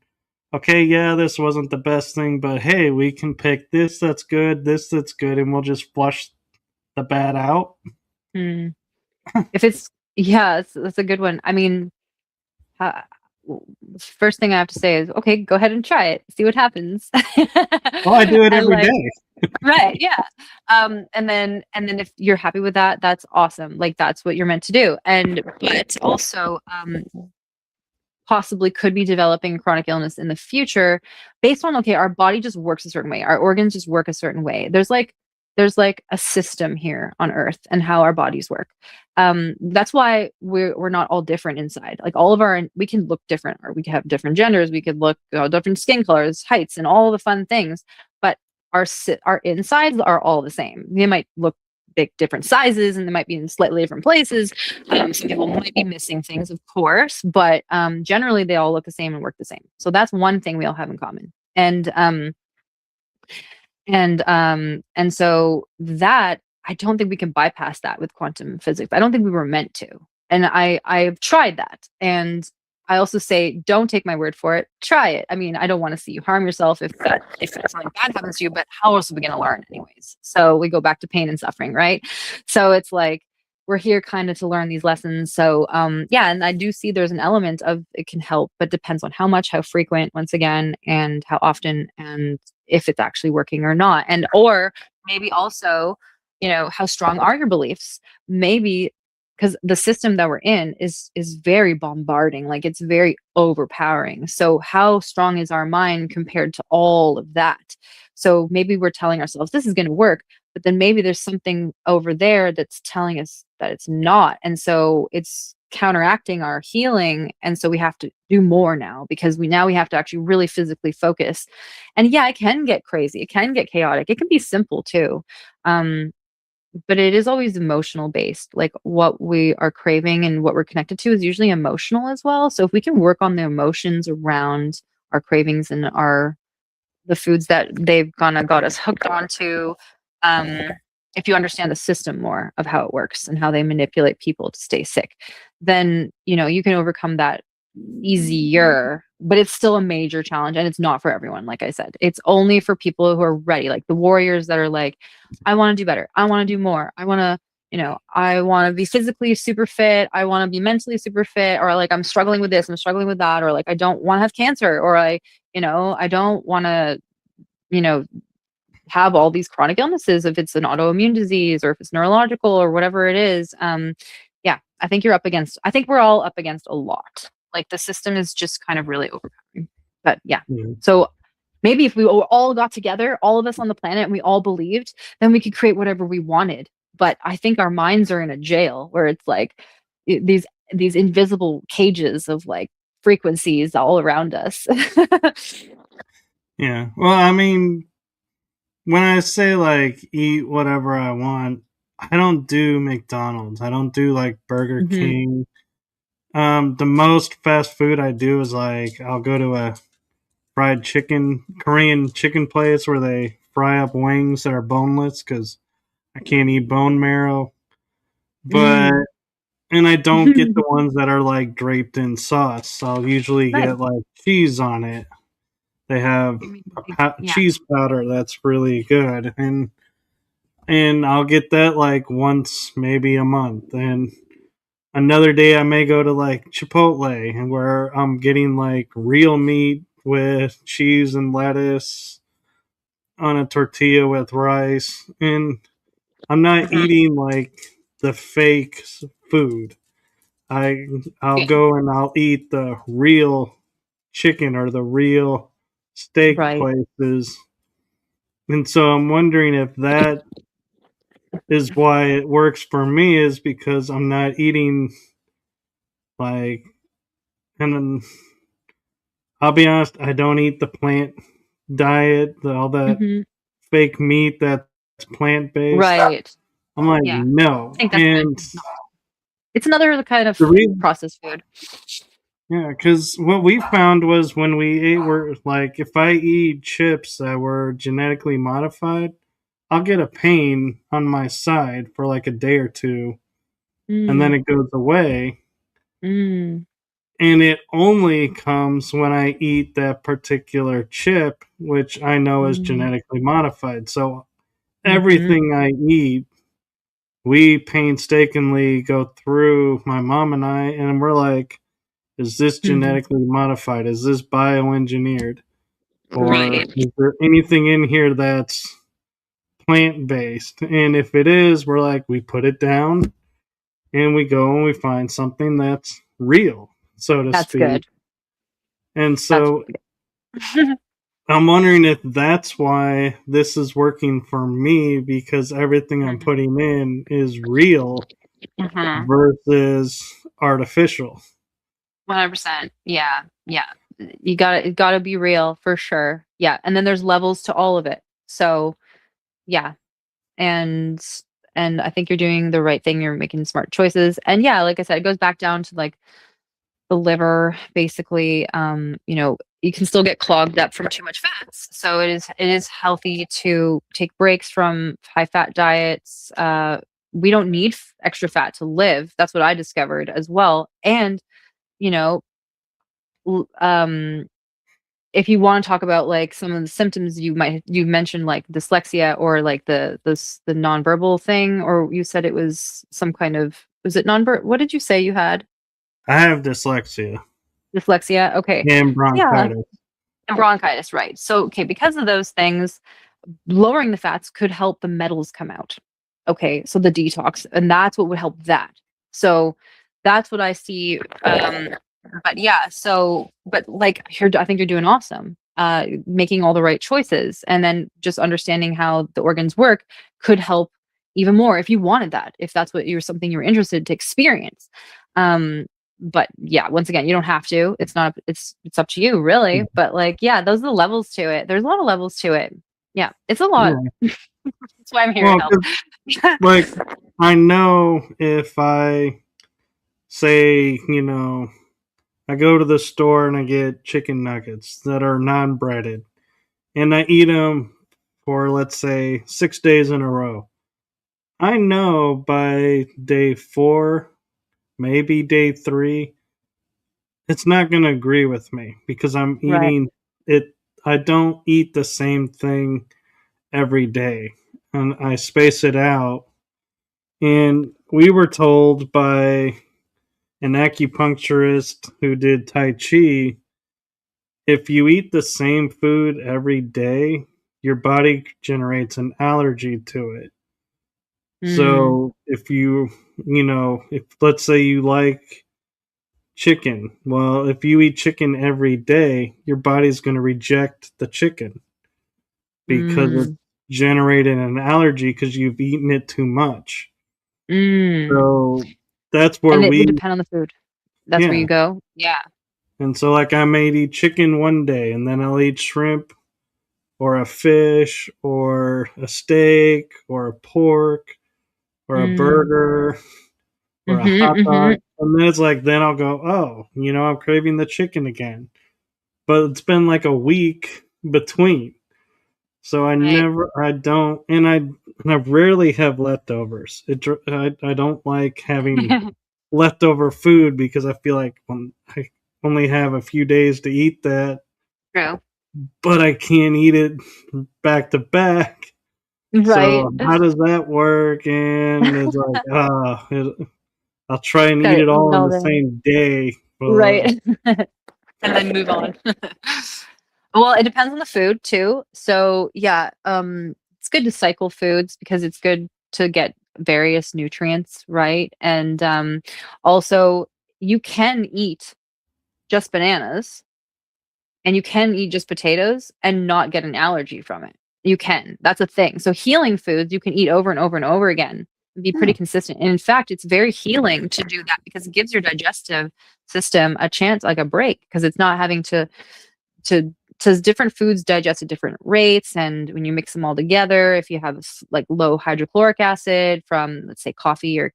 okay, yeah, this wasn't the best thing, but hey, we can pick this that's good, this that's good, and we'll just flush the bad out. Mm. If it's yeah, that's a good one. I mean, uh, first thing I have to say is, okay, go ahead and try it. See what happens. Well, I do it And every like, day. right, yeah. And then if you're happy with that, that's awesome. Like that's what you're meant to do. And but also, possibly could be developing chronic illness in the future based on, okay, our body just works a certain way, our organs just work a certain way. There's like a system here on earth and how our bodies work. That's why we're not all different inside. Like all of our, we can look different, or we could have different genders, we could look, different skin colors, heights, and all the fun things, but our insides are all the same. They might look big different sizes, and they might be in slightly different places. Some people might be missing things, of course, but generally they all look the same and work the same. So that's one thing we all have in common. And so that, I don't think we can bypass that with quantum physics. I don't think we were meant to. And I've tried that. And I also say, don't take my word for it. Try it. I mean, I don't want to see you harm yourself if something bad happens to you, but how else are we going to learn anyways? So we go back to pain and suffering, right? So it's like we're here kind of to learn these lessons. So yeah, and I do see there's an element of it can help, but depends on how much, how frequent, once again, and how often, and if it's actually working or not. And or maybe also, how strong are your beliefs? Maybe because the system that we're in is very bombarding, like it's very overpowering. So how strong is our mind compared to all of that? So maybe we're telling ourselves this is going to work, but then maybe there's something over there that's telling us that it's not, and so it's counteracting our healing. And so we have to do more now, because we have to actually really physically focus. And yeah, it can get crazy, it can get chaotic, it can be simple too. um but it is always emotional based. Like what we are craving and what we're connected to is usually emotional as well. So if we can work on the emotions around our cravings and our the foods that they've kind of got us hooked onto, um, if you understand the system more of how it works and how they manipulate people to stay sick, then you can overcome that easier. But it's still a major challenge, and it's not for everyone. Like I said, it's only for people who are ready, like the warriors that are like, I want to do better, I want to do more, I want to be physically super fit, I want to be mentally super fit, or like I'm struggling with this, I'm struggling with that, or like I don't want to have cancer, or I don't want to you know have all these chronic illnesses, if it's an autoimmune disease or if it's neurological or whatever it is. Yeah, I think we're all up against a lot. Like the system is just kind of really overpowering. But yeah. Yeah. So maybe if we all got together, all of us on the planet, and we all believed, then we could create whatever we wanted. But I think our minds are in a jail where it's like these these invisible cages of like frequencies all around us. Yeah. Well, I mean, when I say like eat whatever I want, I don't do McDonald's. I don't do like Burger Hmm. King. The most fast food I do is like I'll go to a fried chicken, Korean chicken place where they fry up wings that are boneless because I can't eat bone marrow. But Mm. and I don't get the ones that are like draped in sauce. I'll usually Nice. get like cheese on it. They have You're making a big, yeah. cheese powder that's really good, and I'll get that like once maybe a month. And another day I may go to like Chipotle and where I'm getting like real meat with cheese and lettuce on a tortilla with rice, and I'm not Mhm. eating like the fake food. I I'll go and I'll eat the real chicken or the real steak Right. places. And so I'm wondering if that is why it works for me is because I'm not eating like and then I'll be honest, I don't eat the plant diet, all that Hmm. fake meat that's plant based. Right. I'm like, Yeah. no. I think that's good. And It's another kind the of reason, processed food. yeah, because what we found was when we ate, were like, if I eat chips that were genetically modified, I'll get a pain on my side for like a day or two, and then Mm. it goes away. Mm. And it only comes when I eat that particular chip, which I know is Mm. genetically modified. So Hmm. everything I eat, we painstakingly go through, my mom and I, and we're like, is this Hmm. genetically modified? Is this bioengineered? Or Right. is there anything in here that's plant based? And if it is, we're like, we put it down and we go and we find something that's real, so to That's speak. good. And That's so really good. I'm wondering if that's why this is working for me because everything I'm putting in is real Hmm. versus artificial. 100%. Yeah. Yeah. It gotta be real for sure. Yeah. And then there's levels to all of it. So yeah. And I think you're doing the right thing. You're making smart choices. And yeah, like I said, it goes back down to like the liver basically. You can still get clogged up from too much fats. So it is healthy to take breaks from high fat diets. We don't need extra fat to live. That's what I discovered as well. And you know, l- um if you want to talk about like some of the symptoms you mentioned like dyslexia or like the nonverbal thing, or you said it was some kind of, was it nonverbal, what did you say you had? I have dyslexia Dyslexia, okay. and Yeah, bronchitis. and bronchitis, right. So okay, because of those things, lowering the fats could help the metals come out. Okay, so the detox, and that's what would help that. So that's what I see. But yeah, so but like I think you're doing awesome. Making all the right choices, and then just understanding how the organs work could help even more if you wanted that, if that's what you're something you're interested to experience. Um, but yeah, once again, you don't have to. It's not. It's up to you, really. But like, yeah, those are the levels to it. There's a lot of levels to it. Yeah, it's a lot. Yeah. That's why I'm here to Well, help. 'cause, like, I know if I say, I go to the store and I get chicken nuggets that are non breaded and I eat them for, let's say, 6 days in a row. I know by day four, maybe day three, it's not going to agree with me because I'm Right. eating it. I don't eat the same thing every day and I space it out. And we were told by an acupuncturist who did Tai Chi if you eat the same food every day, your body generates an allergy to it. Mm, So if let's say you like chicken, well, if you eat chicken every day, your body's going to reject the chicken because it mm, generated an allergy because you've eaten it too much. mm. So that's where And it would we, depend on the food. That's where yeah. you go? Yeah. And so, like, I may eat chicken one day, and then I'll eat shrimp or a fish or a steak or a pork or a Mm. burger or a Mhm, hot dog. mhm. And then it's like, then I'll go, oh, I'm craving the chicken again. But it's been like a week between. So Right. I don't, and I rarely have leftovers. I don't like having leftover food because I feel like when I only have a few days to eat that, True. but I can't eat it back to back. Right. So how does that work? And it's like, I'll try and eat Gotta it eat it all in all the day. same day. But Right. And then move on. Well, it depends on the food too. So yeah, it's good to cycle foods because it's good to get various nutrients, right? And also you can eat just bananas and you can eat just potatoes and not get an allergy from it. You can. That's a thing. So healing foods you can eat over and over and over again and be pretty hmm, consistent. And in fact, it's very healing to do that because it gives your digestive system a chance, like a break, because it's not having to different foods digest at different rates, and when you mix them all together, if you have like low hydrochloric acid from, let's say, coffee or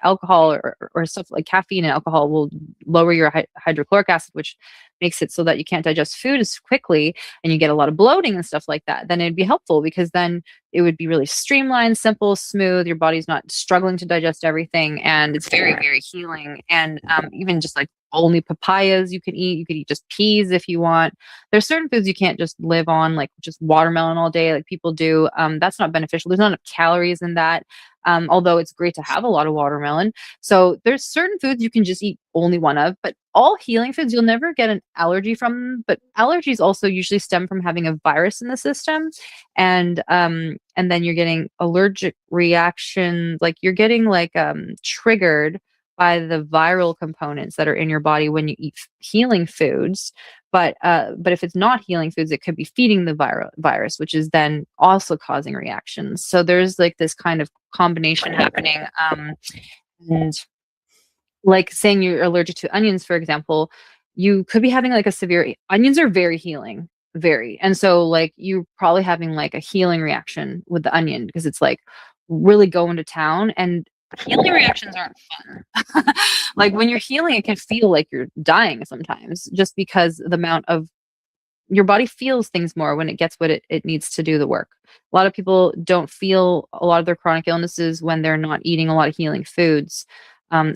alcohol, or stuff like caffeine and alcohol will lower your hydrochloric acid, which makes it so that you can't digest food as quickly and you get a lot of bloating and stuff like that, then it'd be helpful because then it would be really streamlined, simple, smooth. Your body's not struggling to digest everything, and it's very, very healing. And even just like only papayas you can eat. You could eat just peas if you want. There's certain foods you can't just live on, like just watermelon all day, like people do. That's not beneficial. There's not enough calories in that. Although it's great to have a lot of watermelon. So there's certain foods you can just eat only one of, but all healing foods, you'll never get an allergy from them. But allergies also usually stem from having a virus in the system. And then you're getting allergic reactions, like you're getting like triggered by the viral components that are in your body when you eat healing foods. But if it's not healing foods, it could be feeding the virus, which is then also causing reactions. So there's like this kind of combination happening. And like saying you're allergic to onions, for example, you could be having like a severe, onions are very healing, very. And so like you probably having like a healing reaction with the onion because it's like really going to town, and healing reactions aren't fun. Like when you're healing, it can feel like you're dying sometimes just because the amount of your body feels things more when it gets what it needs to do the work. A lot of people don't feel a lot of their chronic illnesses when they're not eating a lot of healing foods.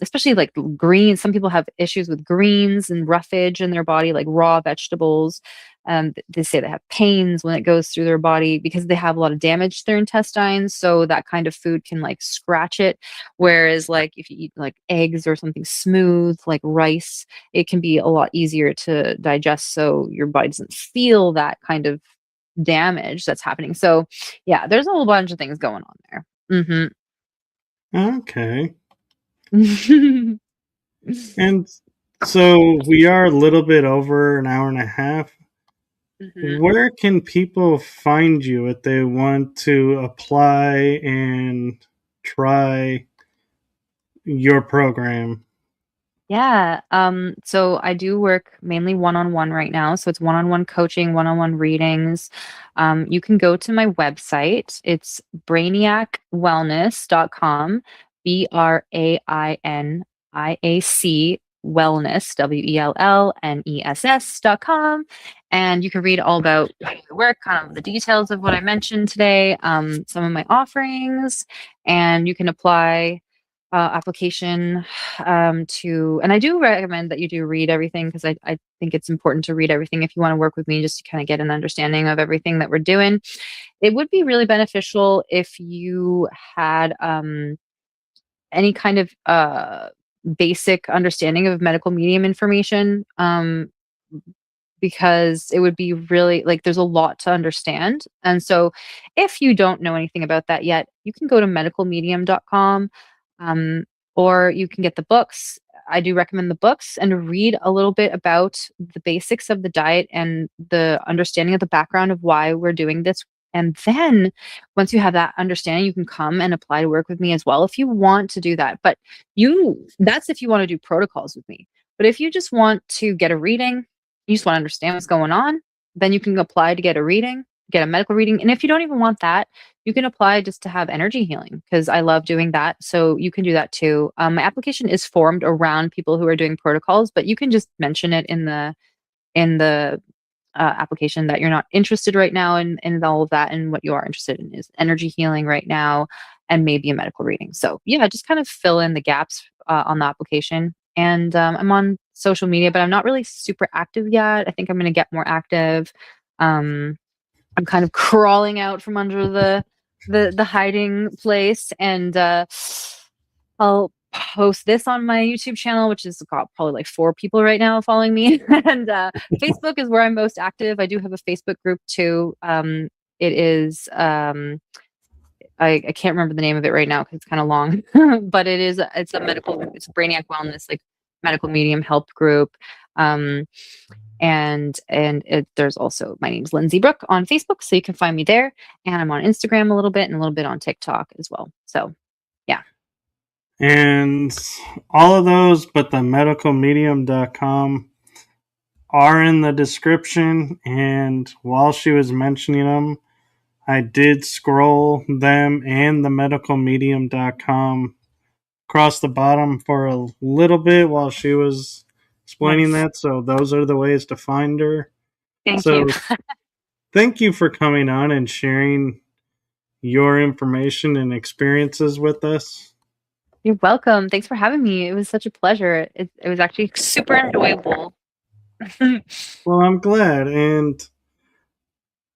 Especially like greens. Some people have issues with greens and roughage in their body, like raw vegetables. They say they have pains when it goes through their body because they have a lot of damage to their intestines. So that kind of food can like scratch it. Whereas, like if you eat like eggs or something smooth, like rice, it can be a lot easier to digest so your body doesn't feel that kind of damage that's happening. So, yeah, there's a whole bunch of things going on there. okay. Mhm. And so we are a little bit over an hour and a half. Mhm. Where can people find you if they want to apply and try your program? Yeah. So I do work mainly one-on-one right now. So it's one-on-one coaching, one-on-one readings. You can go to my website. It's brainiacwellness.com, BRAINIAC wellness, WELLNESS.com. And you can read all about how I work, kind of the details of what I mentioned today, some of my offerings, and you can apply application to, and I do recommend that you do read everything because I think it's important to read everything if you want to work with me, just to kind of get an understanding of everything that we're doing. It would be really beneficial if you had any kind of basic understanding of medical medium information, because it would be really like there's a lot to understand. And so if you don't know anything about that yet, you can go to medicalmedium.com, um, or you can get the books. I do recommend the books and read a little bit about the basics of the diet and the understanding of the background of why we're doing this And then once you have that understanding, you can come and apply to work with me as well if you want to do that. But that's if you want to do protocols with me. But if you just want to get a reading, you just want to understand what's going on, then you can apply to get a reading, get a medical reading. And if you don't even want that, you can apply just to have energy healing because I love doing that. So you can do that too. My application is formed around people who are doing protocols, but you can just mention it in the application that you're not interested right now in all of that, and what you are interested in is energy healing right now and maybe a medical reading. So yeah, just kind of fill in the gaps on the application. And I'm on social media, but I'm not really super active yet. I think I'm going to get more active. um, I'm kind of crawling out from under the hiding place, and I'll post this on my YouTube channel, which has got probably like 4 people right now following me. And Facebook is where I'm most active. I do have a Facebook group too. It is I can't remember the name of it right now because it's kind of long, but it's a it's a Brainiac Wellness, like medical medium help group. Um, and there's also, my name's Lindsay Brooke on Facebook, so you can find me there. And I'm on Instagram a little bit and a little bit on TikTok as well. So yeah. And all of those, but the medicalmedium.com are in the description. And while she was mentioning them, I did scroll them and the medicalmedium.com across the bottom for a little bit while she was explaining Nice. that. So those are the ways to find her. Thank So you. thank you for coming on and sharing your information and experiences with us. You're welcome. Thanks for having me. It was such a pleasure. It was actually super enjoyable. Well, I'm glad. And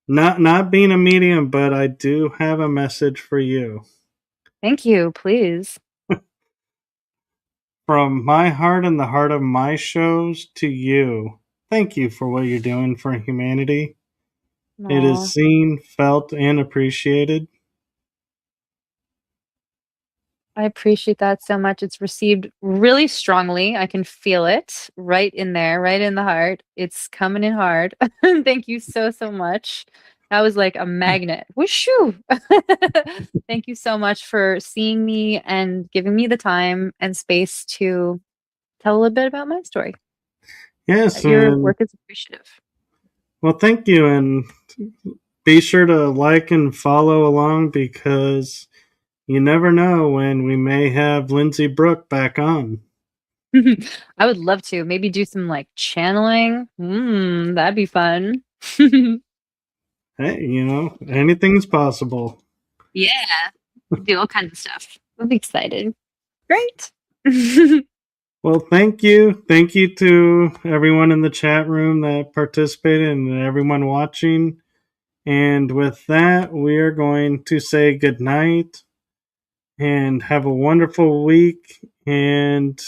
not being a medium, but I do have a message for you. Thank you. Please. From my heart and the heart of my shows to you, thank you for what you're doing for humanity. It Aw. is seen, felt, and appreciated. I appreciate that so much. It's received really strongly. I can feel it right in there, right in the heart. It's coming in hard. Thank you so, so much. That was like a magnet. Whooshu! Thank you so much for seeing me and giving me the time and space to tell a little bit about my story. Yes, Your and work is appreciative. well, thank you. And be sure to like and follow along because you never know when we may have Lindsay Brooke back on. I would love to maybe do some like channeling. That'd be fun. Hey, anything's possible. Yeah, do all kinds of stuff. I'm excited. Great. Well, thank you. Thank you to everyone in the chat room that participated and everyone watching. And with that, we are going to say good night and have a wonderful week. And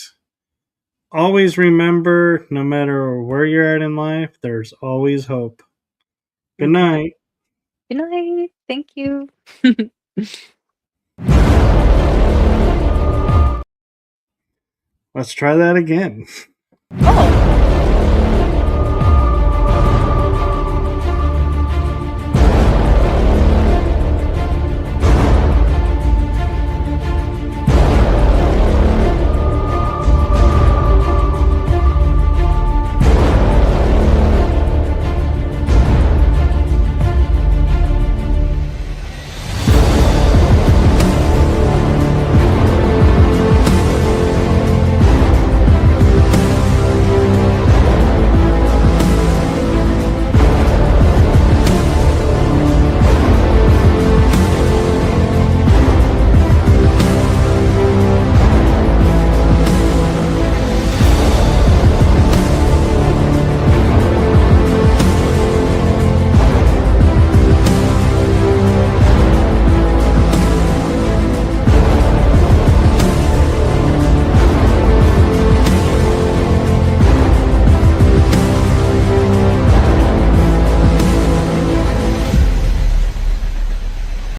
always remember, no matter where you're at in life, there's always hope. Good night. Good night. Thank you. Let's try that again. Oh.